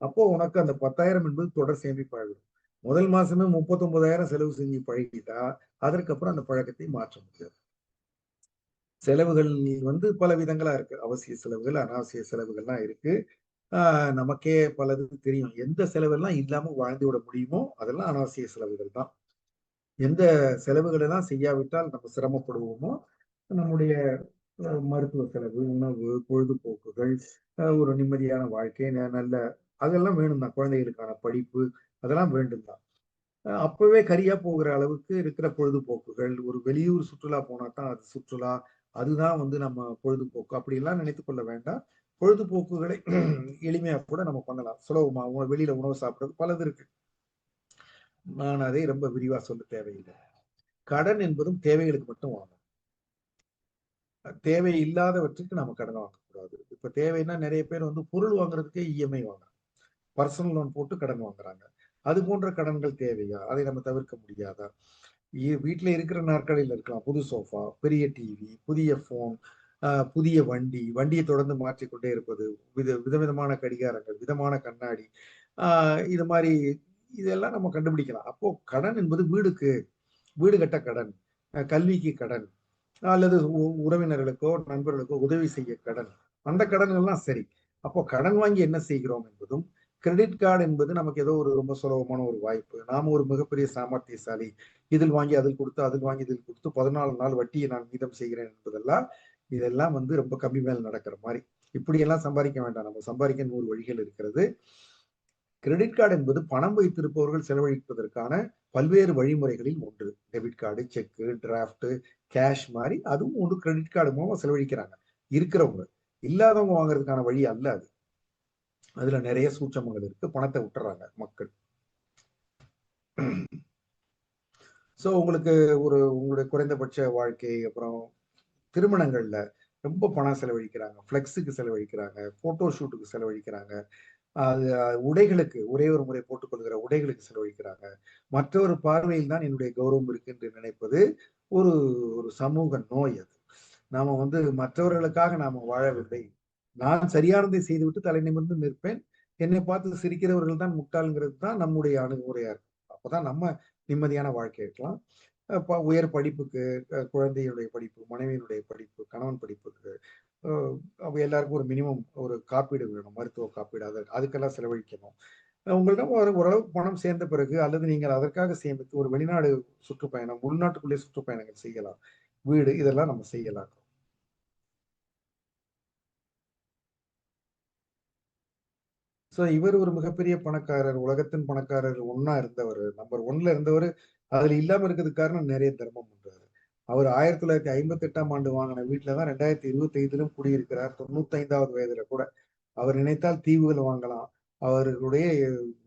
அப்போ உனக்கு அந்த 10,000 என்பது தொடர் சேமிப்பாகிடும். முதல் மாசமே 39,000 செலவு செஞ்சு பழகிட்டா அதற்கப்புறம் அந்த பழக்கத்தை மாற்ற முடியாது. செலவுகள் வந்து பல விதங்களா இருக்கு. அவசிய செலவுகள், அனாவசிய செலவுகள்லாம் இருக்கு. நமக்கே பலது தெரியும். எந்த செலவெல்லாம் இல்லாம வாழ்ந்து விட முடியுமோ அதெல்லாம் அனாவசிய செலவுகள் தான். எந்த செலவுகள் எல்லாம் செய்யாவிட்டால் நம்ம சிரமப்படுவோமோ, நம்முடைய மருத்துவ செலவு, உணவு, பொழுதுபோக்குகள், ஒரு நிம்மதியான வாழ்க்கை, நல்ல அதெல்லாம் வேணும் தான். குழந்தைகளுக்கான படிப்பு அதெல்லாம் வேண்டும் தான். அப்பவே கரியா போகிற அளவுக்கு இருக்கிற பொழுதுபோக்குகள், ஒரு வெளியூர் சுற்றுலா போனா தான் அது சுற்றுலா. அதுதான் வந்து நம்ம பொழுதுபோக்கு. அப்படியெல்லாம் நினைத்துக் கொள்ள வேண்டாம். பொழுதுபோக்குகளை எளிமையா கூட நம்ம பண்ணலாம். சுலபமா வெளியில உணவு சாப்பிடுறது பலது இருக்கு. நான் அதை ரொம்ப விரிவா சொல்ல தேவையில்லை. கடன் என்பதும் தேவைகளுக்கு மட்டும் வாங்கணும். தேவை இல்லாதவற்றுக்கு நம்ம கடன் வாங்கக்கூடாது. இப்ப தேவைன்னா நிறைய பேர் வந்து பொருள் வாங்குறதுக்கே இஎம்ஐ வாங்குறாங்க. பர்சனல் லோன் போட்டு கடன் வாங்குறாங்க. அது போன்ற கடன்கள் தேவையா? அதை நம்ம தவிர்க்க முடியாதா? வீட்ல இருக்கிற நாற்காலியில இருக்கலாம். புது சோஃபா, பெரிய டிவி, புதிய போன், புதிய வண்டி, வண்டியை தொடர்ந்து மாற்றிக்கொண்டே இருப்பது, விதவிதமான கடிகாரங்கள், விதமான கண்ணாடி, இது மாதிரி இதெல்லாம் நம்ம கண்டுபிடிக்கலாம். அப்போ கடன் என்பது வீடு கட்ட கடன், கல்விக்கு கடன், அல்லது உறவினர்களுக்கோ நண்பர்களுக்கோ உதவி செய்ய கடன், அந்த கடன்கள்லாம் சரி. அப்போ கடன் வாங்கி என்ன செய்கிறோம் என்பதும், கிரெடிட் கார்டு என்பது நமக்கு ஏதோ ஒரு ரொம்ப சுலபமான ஒரு வாய்ப்பு. நாம ஒரு மிகப்பெரிய சாமர்த்தியசாலி, இதில் வாங்கி அதில் கொடுத்து, அதில் வாங்கி இதில் கொடுத்து 14 நாள் வட்டியை நான் மீதம் செய்கிறேன் என்பதெல்லாம் இதெல்லாம் வந்து ரொம்ப கம்மி மேல் நடக்கிற மாதிரி. இப்படியெல்லாம் சம்பாதிக்க வேண்டாம். நம்ம சம்பாதிக்க 100 வழிகள் இருக்கிறது. கிரெடிட் கார்டு என்பது பணம் வைத்திருப்பவர்கள் செலவழிப்பதற்கான பல்வேறு வழிமுறைகளில் ஒன்று. டெபிட் கார்டு, செக்கு, டிராஃப்ட், கேஷ் மாதிரி அதுவும் ஒன்று. கிரெடிட் கார்டு மூலமா செலவழிக்கிறாங்க இருக்கிறவங்க. இல்லாதவங்க வாங்குறதுக்கான வழி அல்ல அது. அதுல நிறைய சூட்சமங்கள் இருக்கு. பணத்தை விட்டுறாங்க மக்கள். சோ உங்களுக்கு உங்களுடைய குறைந்தபட்ச வாழ்க்கை, அப்புறம் திருமணங்கள்ல ரொம்ப பணம் செலவழிக்கிறாங்க, பிளெக்ஸுக்கு செலவழிக்கிறாங்க, போட்டோ ஷூட்டுக்கு செலவழிக்கிறாங்க, அது உடைகளுக்கு ஒரே ஒரு முறை போட்டுக்கொள்கிற உடைகளுக்கு செலவழிக்கிறாங்க. மற்றொரு பார்வையில் தான் என்னுடைய கௌரவம் இருக்கு என்று நினைப்பது ஒரு ஒரு சமூக நோய் அது. நாம வந்து மற்றவர்களுக்காக நாம வாழவில்லை. நான் சரியானதை செய்துவிட்டு தலை நிமிர்ந்து நிற்பேன். என்னை பார்த்து சிரிக்கிறவர்கள் தான் முட்டாள்ங்கிறது தான் நம்முடைய அணுகுமுறையா இருக்கும். அப்பதான் நம்ம நிம்மதியான வாழ்க்கை இருக்கலாம். உயர் படிப்புக்கு, குழந்தையுடைய படிப்பு, மனைவியினுடைய படிப்பு, கணவன் படிப்புக்கு, எல்லாருக்கும் ஒரு மினிமம் ஒரு காப்பீடு வேணும். மருத்துவ காப்பீடு அதுக்கெல்லாம் செலவழிக்கணும். உங்களிடம் ஓரளவுக்கு பணம் சேர்ந்த பிறகு, அல்லது நீங்கள் அதற்காக சேமித்து ஒரு வெளிநாடு சுற்றுப்பயணம், உள்நாட்டுக்குள்ளே சுற்றுப்பயணங்கள் செய்யலாம். வீடு இதெல்லாம் நம்ம செய்யலாம். சோ இவர் ஒரு மிகப்பெரிய பணக்காரர், உலகத்தின் பணக்காரர் ஒண்ணா இருந்தவர், நம்பர் 1ல இருந்தவர். அதுல இல்லாம இருக்கிறதுக்கு காரணம் நிறைய தர்மம் பண்றாரு. அவர் 1958ஆம் ஆண்டு வாங்கின வீட்டுல தான் 2025லும் குடியிருக்கிறார். 95வது வயதுல கூட. அவர் நினைத்தால் தீவுகள் வாங்கலாம். அவர்களுடைய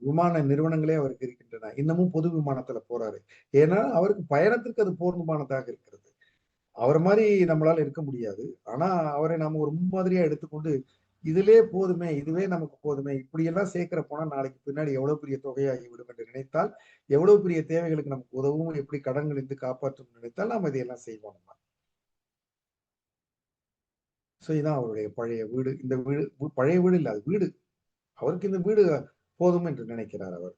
விமான நிறுவனங்களே அவருக்கு இருக்கின்றன. இன்னமும் பொது விமானத்துல போறாரு. ஏன்னா அவருக்கு பயணத்திற்கு அது போதுமானதாக இருக்கிறது. அவர் மாதிரி நம்மளால இருக்க முடியாது. ஆனா அவரை நாம ஒரு முன்மாதிரியா எடுத்துக்கொண்டு இதிலே போதுமே, இதுவே நமக்கு போதுமே, இப்படியெல்லாம் சேர்க்கிற போனா நாளைக்கு பின்னாடி எவ்வளவு பெரிய தொகையாகிவிடும் என்று நினைத்தால், எவ்வளவு பெரிய தேவைகளுக்கு நமக்கு உதவும், எப்படி கடன்கள் இருந்து காப்பாற்றும் நினைத்தால் நாம் இதையெல்லாம் செய்வோம் நம்ம. சோ இதான் அவருடைய பழைய வீடு. இந்த வீடு பழைய வீடு இல்ல, அது வீடு. அவருக்கு இந்த வீடு போதும் என்று நினைக்கிறார் அவர்.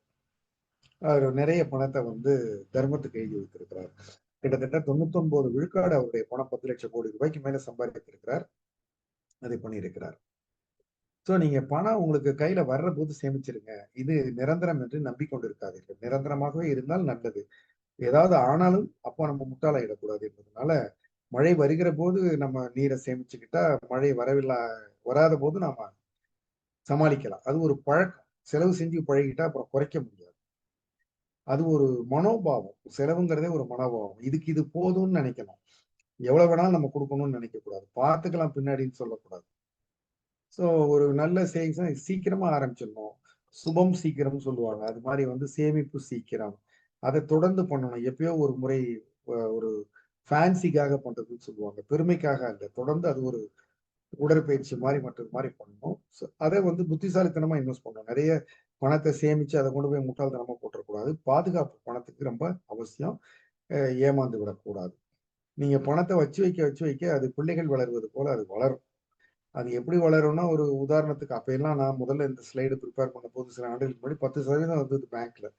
அவர் நிறைய பணத்தை வந்து தர்மத்துக்கு எழுதி வைத்திருக்கிறார். கிட்டத்தட்ட 99 விழுக்காடு அவருடைய பணம் 10 லட்சம் கோடி ரூபாய்க்கு மேல சம்பாதித்திருக்கிறார். அதை பண்ணியிருக்கிறார். சோ நீங்க பணம் உங்களுக்கு கையில வர்ற போது சேமிச்சிருங்க. இது நிரந்தரம் என்று நம்பிக்கொண்டு இருக்காதீர்கள். நிரந்தரமாகவே இருந்தால் நல்லது. ஏதாவது ஆனாலும் அப்போ நம்ம முட்டாளாயிடக்கூடாது என்பதனால மழை வருகிற போது நம்ம நீரை சேமிச்சுக்கிட்டா மழை வராத போது நாம சமாளிக்கலாம். அது ஒரு பழக்கம். செலவு செஞ்சு பழகிட்டா அப்புறம் குறைக்க முடியாது. அது ஒரு மனோபாவம். செலவுங்கிறதே ஒரு மனோபாவம். இதுக்கு இது போதும்னு நினைக்கணும். எவ்வளவு வேணாலும் நம்ம கொடுக்கணும்னு நினைக்க கூடாது. பார்த்துக்கலாம் பின்னாடின்னு சொல்லக்கூடாது. சோ ஒரு நல்ல சேவிங்ஸ் சீக்கிரமா ஆரம்பிச்சிடணும். சுபம் சீக்கிரம் சொல்லுவாங்க. அது மாதிரி சேமிப்பு சீக்கிரம். அதை தொடர்ந்து பண்ணணும். எப்பயோ ஒரு முறை ஒரு ஃபேன்சிக்காக பண்றதுன்னு சொல்லுவாங்க. பெருமைக்காக அல்ல. தொடர்ந்து அது ஒரு உடற்பயிற்சி மாதிரி மற்றது மாதிரி பண்ணணும். அதை புத்திசாலித்தனமா இன்வெஸ்ட் பண்ணணும். நிறைய பணத்தை சேமிச்சு அதை கொண்டு போய் முட்டாள்தனமா போட்டுறக்கூடாது. பாதுகாப்பு பணத்துக்கு ரொம்ப அவசியம். ஏமாந்து விடக்கூடாது. நீங்க பணத்தை வச்சு வைக்க அது பிள்ளைகள் வளர்வது போல அது வளரும். அது எப்படி வளரும்னா ஒரு உதாரணத்துக்கு அப்ப எல்லாம் நான் முதல்ல இந்த ஸ்லைடு ப்ரிப்பேர் பண்ண போது சில ஆண்டுகளுக்கு முன்னாடி 10% வந்தது பேங்க்ல.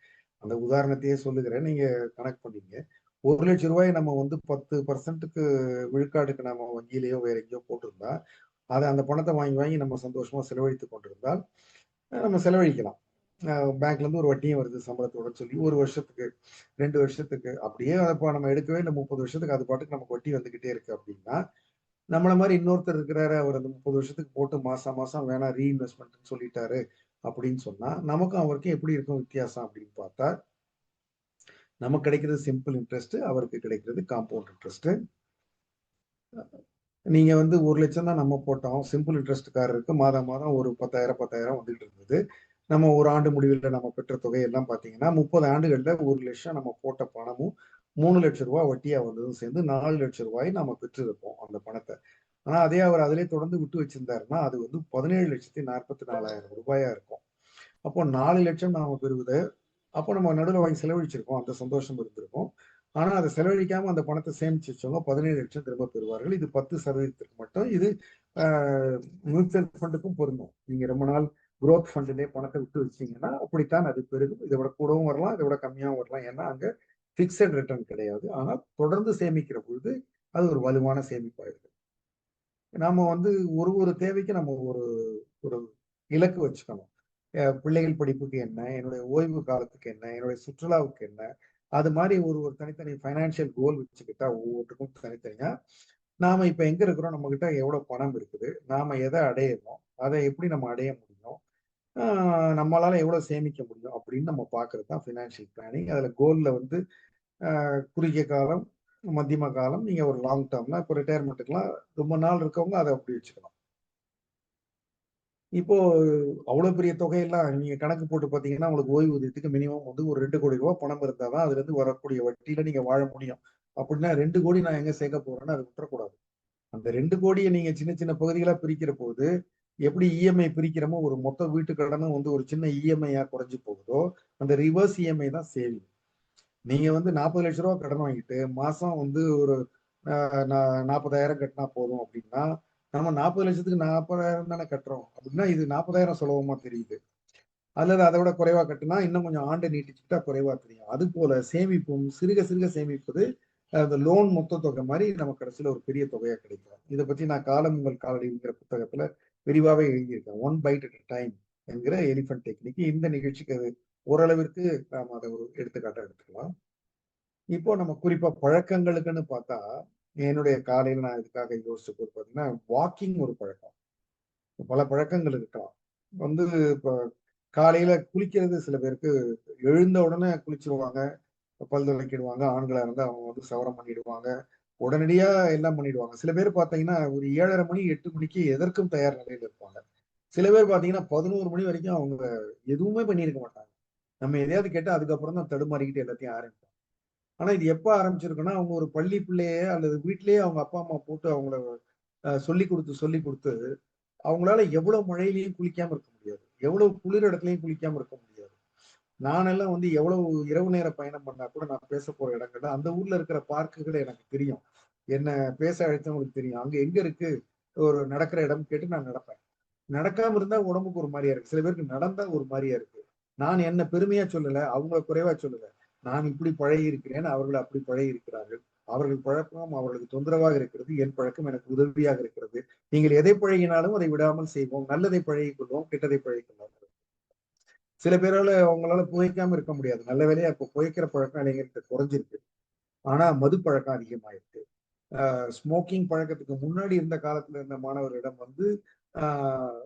அந்த உதாரணத்தையே சொல்லுகிறேன். நீங்க கணக்கு பண்ணீங்க. 1 லட்சம் ரூபாய் நம்ம 10%க்கு விழுக்காடுக்கு நம்ம வங்கியிலேயோ வேற எங்கேயோ போட்டிருந்தா அதை அந்த பணத்தை வாங்கி நம்ம சந்தோஷமா செலவழித்துக் கொண்டிருந்தால் நம்ம செலவழிக்கலாம். பேங்க்ல இருந்து ஒரு வட்டியும் வருது சம்பளத்தோட சொல்லி 1 வருஷத்துக்கு 2 வருஷத்துக்கு அப்படியே அதை நம்ம எடுக்கவே இல்லை 30 வருஷத்துக்கு அது பாட்டுக்கு நமக்கு வட்டி வந்துகிட்டே இருக்கு அப்படின்னா நம்மள மாதிரி இன்னொருத்தர் இருக்கிறாரு அவர் அந்த 30 வருஷத்துக்கு போட்டு மாசம் மாசம் வேணா ரீஇன்வெஸ்ட்மெண்ட் சொல்லிட்டாரு அப்படின்னு சொன்னா நமக்கும் அவருக்கும் எப்படி இருக்கும் வித்தியாசம் அப்படின்னு பார்த்தா நமக்கு கிடைக்கிறது சிம்பிள் இன்ட்ரெஸ்ட், அவருக்கு கிடைக்கிறது காம்பவுண்ட் இன்ட்ரெஸ்ட். நீங்க 1 லட்சம் தான் நம்ம போட்டோம். சிம்பிள் இன்ட்ரெஸ்ட்காரருக்கு மாதம் மாதம் ஒரு 10,000 வந்துகிட்டு இருந்தது. நம்ம ஒரு ஆண்டு முடிவில் நம்ம பெற்ற தொகை எல்லாம் பார்த்தீங்கன்னா 30 ஆண்டுகள்ல 1 லட்சம் நம்ம போட்ட பணமும் 3 லட்சம் ரூபாய் வட்டியா வந்ததும் சேர்ந்து 4 லட்சம் ரூபாய் நம்ம பெற்றிருப்போம் அந்த பணத்தை. ஆனா அதே அவர் அதிலே தொடர்ந்து விட்டு வச்சிருந்தாருன்னா அது 17,44,000 ரூபாயா இருக்கும். அப்போ 4 லட்சம் நாம பெறுவது அப்போ நம்ம நடுவில் வாங்கி செலவழிச்சிருக்கோம். அந்த சந்தோஷம் இருந்திருக்கும். ஆனா அதை செலவழிக்காம அந்த பணத்தை சேமிச்சு வச்சவங்க 17 லட்சம் திரும்ப பெறுவார்கள். இது 10% மட்டும். இது மியூச்சுவல் ஃபண்டுக்கும் பொருந்தும். நீங்க ரொம்ப நாள் குரோத் ஃபண்டிலே பணத்தை விட்டு வச்சீங்கன்னா அப்படித்தான் அது பெருகும். இதை விட கூடவும் வரலாம், இதை விட கம்மியாகவும் வரலாம். ஏன்னா அங்க பிக்சட் ரிட்டர்ன் கிடையாது. ஆனால் தொடர்ந்து சேமிக்கிற பொழுது அது ஒரு வலுவான சேமிப்பாயிருக்கு. நாம ஒரு தேவைக்கு நம்ம ஒரு ஒரு இலக்கு வச்சுக்கணும். பிள்ளைகள் படிப்புக்கு என்ன, என்னுடைய ஓய்வு காலத்துக்கு என்ன, என்னுடைய சுற்றுலாவுக்கு என்ன, அது மாதிரி ஒரு ஒரு தனித்தனி ஃபைனான்சியல் கோல் வச்சுக்கிட்டா ஒவ்வொருத்தருக்கும் தனித்தனியா நாம இப்ப எங்க இருக்கிறோம், நம்ம கிட்ட எவ்வளவு பணம் இருக்குது, நாம எதை அடையணும், அதை எப்படி நம்ம அடைய முடியும், நம்மளால எவ்வளவு சேமிக்க முடியும் அப்படின்னு நம்ம பாக்குறது தான் ஃபினான்ஷியல் பிளானிங். அதுல கோல்ல குறுகிய காலம், மத்தியம காலம், நீங்க ஒரு லாங் டேர்ம்னா இப்போ ரிட்டையர்மெண்ட்டுக்குலாம் ரொம்ப நாள் இருக்கவங்க அதை அப்படி வச்சுக்கணும். இப்போ அவ்வளவு பெரிய தொகையெல்லாம் நீங்க கணக்கு போட்டு பாத்தீங்கன்னா உங்களுக்கு ஓய்வூதியத்துக்கு மினிமம் ஒரு 2 கோடி ரூபாய் பணம் இருந்தாதான் அதுல இருந்து வரக்கூடிய வட்டியில நீங்க வாழ முடியும். அப்படின்னா 2 கோடி நான் எங்க சேர்க்க போறேன்னு அதை விட்டுறக்கூடாது. அந்த 2 கோடியை நீங்க சின்ன சின்ன பகுதிகளா பிரிக்கிற போது எப்படி இஎம்ஐ பிரிக்கிறோமோ ஒரு மொத்த வீட்டு கடனும் ஒரு சின்ன இஎம்ஐயா குறைஞ்சு போகுதோ அந்த ரிவர்ஸ் இஎம்ஐ தான் சேவிங். நீங்க 40 லட்சம் ரூபாய் கடன் வாங்கிட்டு மாசம் ஒரு 40,000 கட்டினா போதும் அப்படின்னா நம்ம 40 லட்சத்துக்கு 40,000 தானே கட்டுறோம் அப்படின்னா இது 40,000 சுலபமா தெரியுது. அல்லது அதை விட குறைவா கட்டுனா இன்னும் கொஞ்சம் ஆண்டு நீட்டிச்சுட்டா குறைவா தெரியும். அது போல சேமிப்பும் சிறுக சிறுக சேமிப்பது அந்த லோன் மொத்த தொகை மாதிரி நமக்கு கடைசியில ஒரு பெரிய தொகையா கிடைக்கும். இதை பத்தி நான் காலம் உங்கள் காலடிங்கிற புத்தகத்துல விரிவாவே எழுதியிருக்கேன். 1 bite at a time என்கிற எலிபென்ட் டெக்னிக். இந்த நிகழ்ச்சிக்கு அது ஓரளவிற்கு நாம் அதை ஒரு எடுத்துக்காட்டா எடுத்துக்கலாம். இப்போ நம்ம குறிப்பா பழக்கங்களுக்குன்னு பார்த்தா என்னுடைய காலையில நான் இதுக்காக யோசிச்ச போது பார்த்தீங்கன்னா வாக்கிங் ஒரு பழக்கம். பல பழக்கங்கள் இருக்கலாம். இப்ப காலையில குளிக்கிறது சில பேருக்கு எழுந்த உடனே குளிச்சிருவாங்க, பல் துலக்கிடுவாங்க. ஆண்களா இருந்தா அவங்க சவரம் பண்ணிடுவாங்க, உடனடியா எல்லாம் பண்ணிடுவாங்க. சில பேர் பாத்தீங்கன்னா ஒரு 7:30 மணி 8 மணிக்கு எதற்கும் தயார் நிலையில இருப்பாங்க. சில பேர் பாத்தீங்கன்னா 11 மணி வரைக்கும் அவங்க எதுவுமே பண்ணியிருக்க மாட்டாங்க. நம்ம எதையாவது கேட்டா அதுக்கப்புறம் தான் தடுமாறிக்கிட்டு எல்லாத்தையும் ஆரம்பிப்போம். ஆனா இது எப்ப ஆரம்பிச்சிருக்குன்னா அவங்க ஒரு பள்ளி பிள்ளையே அல்லது வீட்டிலேயே அவங்க அப்பா அம்மா போட்டு அவங்கள சொல்லி கொடுத்து அவங்களால எவ்வளவு மழையிலையும் குளிக்காம இருக்க முடியாது, எவ்வளவு குளிர் இடத்துலயும் குளிக்காம இருக்க முடியாது. நானெல்லாம் எவ்வளவு இரவு நேர பயணம் பண்ணா கூட நான் பேச போற இடங்கள்ல அந்த ஊர்ல இருக்கிற பார்க்குகள் எனக்கு தெரியும். என்ன பேச அழைத்தவங்களுக்கு தெரியும் அங்க எங்க இருக்கு ஒரு நடக்கிற இடம் கேட்டு நான் நடப்பேன். நடக்காம இருந்தா உடம்புக்கு ஒரு மாதிரியா இருக்கு, சில பேருக்கு நடந்தா ஒரு மாதிரியா இருக்கு. நான் என்ன பெருமையா சொல்லல, அவங்கள குறைவா சொல்லல. நான் இப்படி பழகி இருக்கிறேன், அவர்கள் அப்படி பழகி இருக்கிறார்கள். அவர்கள் பழக்கம் அவர்களுக்கு தொந்தரவாக இருக்கிறது, என் பழக்கம் எனக்கு உதவியாக இருக்கிறது. நீங்கள் எதை பழகினாலும் அதை விடாமல் செய்வோம். நல்லதை பழகிக் கொள்வோம், கெட்டதை பழகிக் கொள்வோம். சில பேரால அவங்களால புகைக்காம இருக்க முடியாது. நல்ல வேலையா இப்ப புகைக்கிற பழக்கம் இளைஞர்கிட்ட குறைஞ்சிருக்கு. ஆனா மது பழக்கம் அதிகமாயிருக்கு. ஸ்மோக்கிங் பழக்கத்துக்கு முன்னாடி இருந்த காலத்துல இருந்த மாணவர்களிடம் வந்து ஆஹ்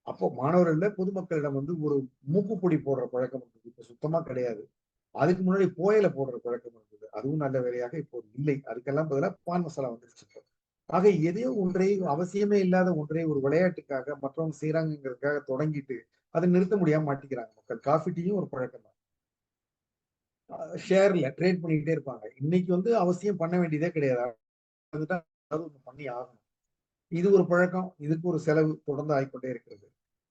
அப்போ மாணவர்கள பொதுமக்களிடம் வந்து ஒரு மூக்குப்பொடி போடுற பழக்கம் இருந்தது. இப்ப சுத்தமா கிடையாது. அதுக்கு முன்னாடி புகையில போடுற பழக்கம் இருந்தது. அதுவும் நல்ல வேலையாக இப்போது இல்லை. அதுக்கெல்லாம் பதிலா பான் மசாலா வந்துருச்சு இப்போ. ஆக எதையோ ஒன்றை அவசியமே இல்லாத ஒன்றை ஒரு விளையாட்டுக்காக மற்றவங்க செய்யறாங்கிறதுக்காக தொடங்கிட்டு அதை நிறுத்த முடியாம மாட்டிக்கிறாங்க மக்கள். காஃபி டீயும் ஒரு பழக்கம் தான். ஷேர்ல ட்ரேட் பண்ணிக்கிட்டே இருப்பாங்க. இன்னைக்கு வந்து அவசியம் பண்ண வேண்டியதே கிடையாது. அதுதான் ஏதாவது ஒண்ணு பண்ணி ஆகணும். இது ஒரு பழக்கம். இதுக்கு ஒரு செலவு தொடர்ந்து ஆகிக்கொண்டே இருக்கிறது.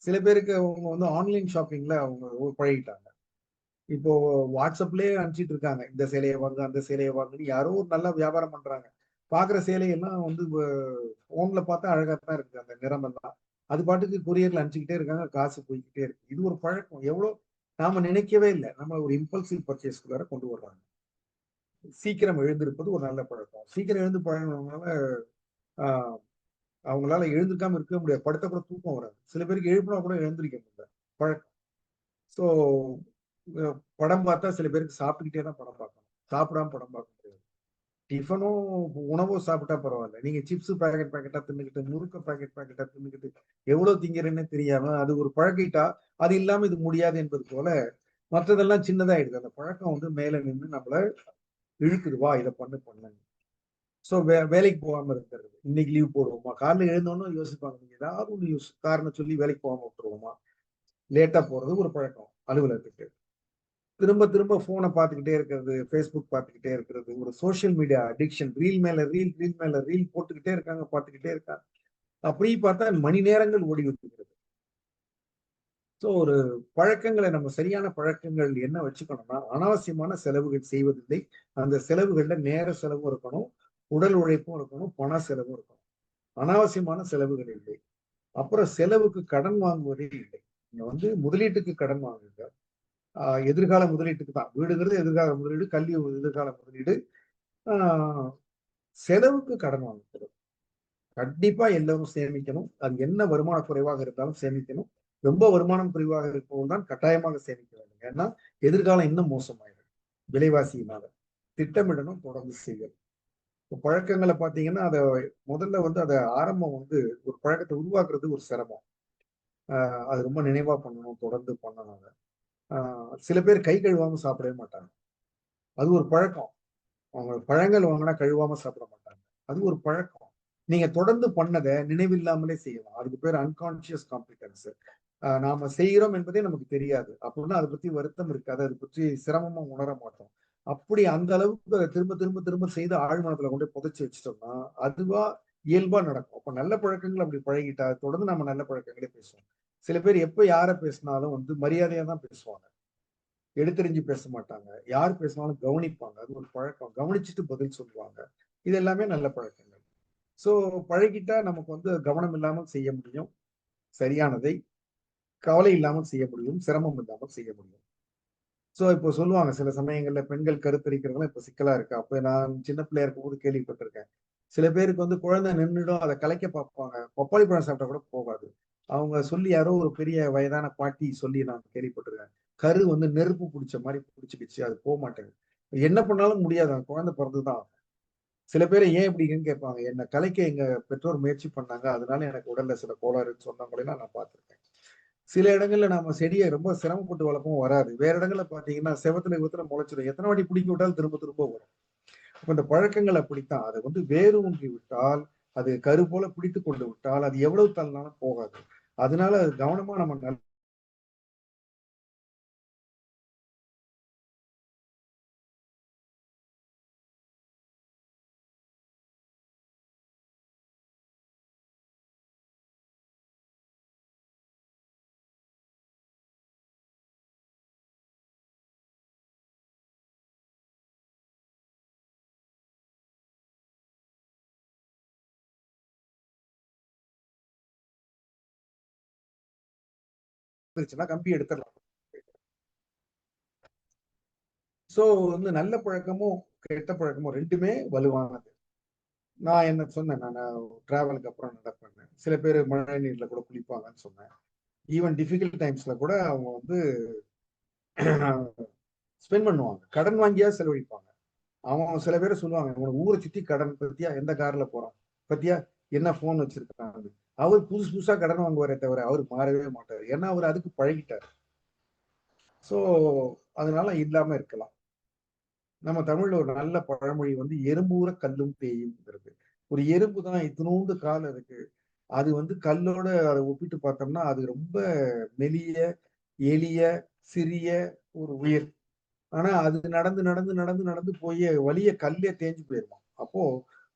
சில பேருக்கு அவங்க வந்து ஆன்லைன் ஷாப்பிங்ல அவங்க பழகிட்டாங்க. இப்போ வாட்ஸ்அப்லயே அனுப்பிச்சிட்டு இருக்காங்க. இந்த சேலையை வாங்க, அந்த சேலையை வாங்குன்னு யாரோ ஒரு நல்லா வியாபாரம் பண்றாங்க. பாக்குற சேலையெல்லாம் வந்து போன்ல பார்த்தா அழகா தான் இருக்கு அந்த நிறம் எல்லாம். அது பாட்டுக்கு கொரியர்ல அனுப்பிச்சுக்கிட்டே இருக்காங்க. காசு போய்க்கிட்டே இருக்கு. இது ஒரு பழக்கம். எவ்வளவு நாம நினைக்கவே இல்லை. நம்ம ஒரு இம்பல்சிவ் பர்ச்சேஸ்க்குள்ளார கொண்டு வர்றாங்க. சீக்கிரம் எழுந்திருப்பது ஒரு நல்ல பழக்கம். சீக்கிரம் எழுந்து பழகினவங்களால ஆஹ் அவங்களால எழுந்திருக்காம இருக்கவே முடியாது. படுத்த கூட தூக்கம் வராது. சில பேருக்கு எழுப்பினா கூட எழுந்திருக்க முடியல. பழக்கம். ஸோ படம் பார்த்தா சில பேருக்கு சாப்பிட்டுக்கிட்டே தான் படம் பார்க்கணும். சாப்பிடாம படம் பார்க்க முடியாது. டிஃபனும் உணவும் சாப்பிட்டா பரவாயில்ல. நீங்க சிப்ஸ் பாக்கெட் பாக்கெட்டா தின்னுக்கிட்டு, முறுக்கு பாக்கெட் பாக்கெட்டா தின்னுக்கிட்டு, எவ்வளவு திங்கிறேன்னு தெரியாம அது ஒரு பழகிட்டா, அது இல்லாம இது முடியாது என்பது போல மற்றதெல்லாம் சின்னதாயிடுது. அந்த பழக்கம் வந்து மேல நின்று நம்மள இழுக்குது. வா இதை பண்ணு பண்ணு. ஸோ வேலைக்கு போகாம இருக்கிறது. இன்னைக்கு லீவ் போடுவோமா? காலைல எழுந்தோன்னு யோசிப்பாங்க. நீங்க ஏதாவது ஒன்று காரணம் சொல்லி வேலைக்கு போகாம விட்டுருவோமா? லேட்டா போறது ஒரு பழக்கம் அலுவலகத்துக்கு. திரும்ப திரும்ப போனை பார்த்துக்கிட்டே இருக்கிறது, ஃபேஸ்புக் பார்த்துக்கிட்டே இருக்கிறது, ஒரு சோசியல் மீடியா அடிக்ஷன். ரீல் மேல ரீல், ரீல் மேல ரீல் போட்டுக்கிட்டே இருக்காங்க, பார்த்துக்கிட்டே இருக்காங்க. அப்படி பார்த்தா மணி நேரங்கள் ஓடி இருக்கிறது. ஸோ ஒரு பழக்கங்களை நம்ம சரியான பழக்கங்கள் என்ன வச்சுக்கணும்னா, அனாவசியமான செலவுகள் செய்வதில்லை. அந்த செலவுகள்ல நேர செலவும் இருக்கணும், உடல் உழைப்பும் இருக்கணும், பண செலவும் இருக்கணும். அனாவசியமான செலவுகள் இல்லை. அப்புறம் செலவுக்கு கடன் வாங்குவதே இல்லை. நீங்க வந்து முதலீட்டுக்கு கடன் வாங்குங்க. எதிர்கால முதலீட்டுக்கு தான். வீடுங்கிறது எதிர்கால முதலீடு, கல்வி ஒரு எதிர்கால முதலீடு. ஆஹ் செலவுக்கு கடன் வாங்கக்கூடாது. கண்டிப்பா எல்லாரும் சேமிக்கணும். அது என்ன வருமான குறைவாக இருந்தாலும் சேமிக்கணும். ரொம்ப வருமானம் குறைவாக இருப்பவர்கள் தான் கட்டாயமாக சேமிக்க வேண்டும். ஏன்னா எதிர்காலம் இன்னும் மோசமாயிடும் விலைவாசியினால. திட்டமிடணும், தொடர்ந்து செய்யணும். இப்போ பழக்கங்களை பார்த்தீங்கன்னா அதை முதல்ல வந்து அதை ஆரம்பம் வந்து ஒரு பழக்கத்தை உருவாக்குறது ஒரு சிரமம். அது ரொம்ப நினைவா பண்ணணும், தொடர்ந்து பண்ணணும் அதை. சில பேர் கை கழுவாம சாப்பிடவே மாட்டாங்க. அது ஒரு பழக்கம். அவங்க பழங்கள் வாங்கினா கழுவாம சாப்பிட மாட்டாங்க. அது ஒரு பழக்கம். நீங்க தொடர்ந்து பண்ணதை நினைவில்லாமலே செய்யலாம். அதுக்கு பேர் அன்கான்சியஸ் காம்பிடன்ஸ். நாம செய்கிறோம் என்பதே நமக்கு தெரியாது. அப்படின்னா அதை பத்தி வருத்தம் இருக்காது, அதை பற்றி சிரமமா உணர மாட்டோம். அப்படி அந்த அளவுக்கு அதை திரும்ப திரும்ப திரும்ப செய்து ஆழ்மனத்துல கொண்டு புதைச்சி வச்சிட்டோம்னா அதுவா இயல்பா நடக்கும். அப்ப நல்ல பழக்கங்கள் அப்படி பழகிட்டா தொடர்ந்து நம்ம நல்ல பழக்கங்களே பேசுவோம். சில பேர் எப்ப யாரை பேசினாலும் வந்து மரியாதையா தான் பேசுவாங்க. எடுத்தெறிஞ்சு பேச மாட்டாங்க. யார் பேசினாலும் கவனிப்பாங்க. அது ஒரு பழக்கம். கவனிச்சுட்டு பதில் சொல்லுவாங்க. இது எல்லாமே நல்ல பழக்கங்கள். சோ பழகிட்டா நமக்கு வந்து கவனம் இல்லாமல் செய்ய முடியும் சரியானதை, கவலை இல்லாமல் செய்ய முடியும், சிரமம் இல்லாமல் செய்ய முடியும். சோ இப்போ சொல்லுவாங்க சில சமயங்கள்ல பெண்கள் கருத்தரிக்கிறதுலாம் இப்ப சிக்கலா இருக்கு. அப்ப நான் சின்ன பிள்ளையா இருக்கும்போது கேள்விப்பட்டிருக்கேன். சில பேருக்கு வந்து குழந்தை நின்னுடும், அதை கலைக்க பார்ப்பாங்க. பப்பாளி பழம் சாப்பிட்டா கூட போகாது. அவங்க சொல்லி யாரோ ஒரு பெரிய வயதான பாட்டி சொல்லி நான் கேள்விப்பட்டிருக்கேன். கரு வந்து நெருப்பு பிடிச்ச மாதிரி பிடிச்சிக்கிச்சு, அது போக மாட்டேங்குது. என்ன பண்ணாலும் முடியாது, அந்த குழந்தை பிறந்துதான். சில பேர் ஏன் இப்படின்னு கேட்பாங்க. என்ன கலைக்க எங்க பெற்றோர் முயற்சி பண்ணாங்க, அதனால எனக்கு உடல்ல சில கோளாறுன்னு சொன்னவங்களெல்லாம் நான் பார்த்திருக்கேன். சில இடங்கள்ல நம்ம செடியை ரொம்ப சிரமப்பட்டு வளர்ப்போம், வராது. வேற இடங்கள்ல பாத்தீங்கன்னா செவத்துல வித்துல முளைச்சிடும். எத்தனை வாட்டி பிடிக்க விட்டாலும் திரும்ப திரும்ப வரும். அப்ப இந்த பழக்கங்கள் அப்படித்தான். அதை வந்து வேறு ஊன்றி விட்டால், அது கரு போல பிடித்து கொண்டு விட்டால் அது எவ்வளவு தள்ளினாலும் போகாது. அதனால அது கவனமா நம்ம இருந்துச்சுன்னா கம்பி எடுத்துடலாம். ஸோ வந்து நல்ல பழக்கமும் கெட்ட பழக்கமும் ரெண்டுமே வலுவானது. நான் என்ன சொன்னேன், நான் டிராவலுக்கு அப்புறம் நடப்பேன். சில பேர் மழை நீர்ல கூட குளிப்பாங்கன்னு சொன்னேன். ஈவன் டிஃபிகல்ட் டைம்ஸ்ல கூட அவங்க வந்து ஸ்பெண்ட் பண்ணுவாங்க, கடன் வாங்கியா செலவழிப்பாங்க. அவன் சில பேர் சொல்லுவாங்க, உனக்கு ஊரை சுத்தி கடன் பத்தியா, எந்த கார்ல போறான் பத்தியா, என்ன போன் வச்சிருக்காங்க. அவர் புதுசு புதுசா கடன் வாங்குவாரே தவிர அவர் மாறவே மாட்டார். ஏன்னா அவர் அதுக்கு பழகிட்டார். சோ அதனால இல்லாம இருக்கலாம். நம்ம தமிழ்ல ஒரு நல்ல பழமொழி வந்து எறும்பூர கல்லும் தேயும்ங்கிறது. ஒரு எறும்பு தான் இத்தினூண்டு கால் இருக்கு. அது வந்து கல்லோட அதை ஒப்பிட்டு பார்த்தோம்னா அது ரொம்ப மெலிய, எளிய, சிறிய ஒரு உயிர். ஆனா அது நடந்து நடந்து நடந்து நடந்து போய் வலிய கல்லே தேஞ்சு போயிருமா. அப்போ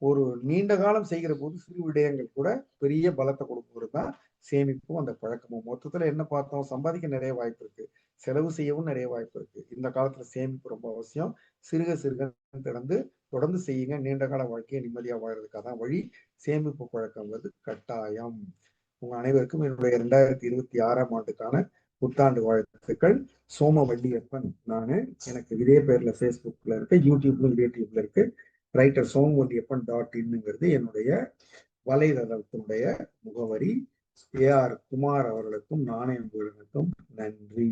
ஒரு நீண்ட காலம் செய்கிற போது சிறு விடயங்கள் கூட பெரிய பலத்தை கொடுக்கிறது தான் சேமிப்பும் அந்த பழக்கமும். மொத்தத்துல என்ன பார்த்தோம், சம்பாதிக்க நிறைய வாய்ப்பு இருக்கு, செலவு செய்யவும் நிறைய வாய்ப்பு இருக்கு. இந்த காலத்துல சேமிப்பு ரொம்ப அவசியம். சிறுக சிறுக திறந்து தொடர்ந்து செய்யுங்க. நீண்ட கால வாழ்க்கையை நிம்மதியா வாழ்றதுக்காக தான் வழி. சேமிப்பு பழக்கங்கிறது கட்டாயம். உங்க அனைவருக்கும் என்னுடைய 2026ஆம் ஆண்டுக்கான புத்தாண்டு வாழ்த்துக்கள். சோம வள்ளியப்பன் நானு. எனக்கு இதே பேர்ல ஃபேஸ்புக்ல இருக்கு, யூடியூப்ல இதே டியூப்ல இருக்கு. ரைட்டர் சோமவல்லியப்பன்.inங்கிறது என்னுடைய வலைதளத்தினுடைய முகவரி. AR குமார் அவர்களுக்கும் நாணயம் நன்றி.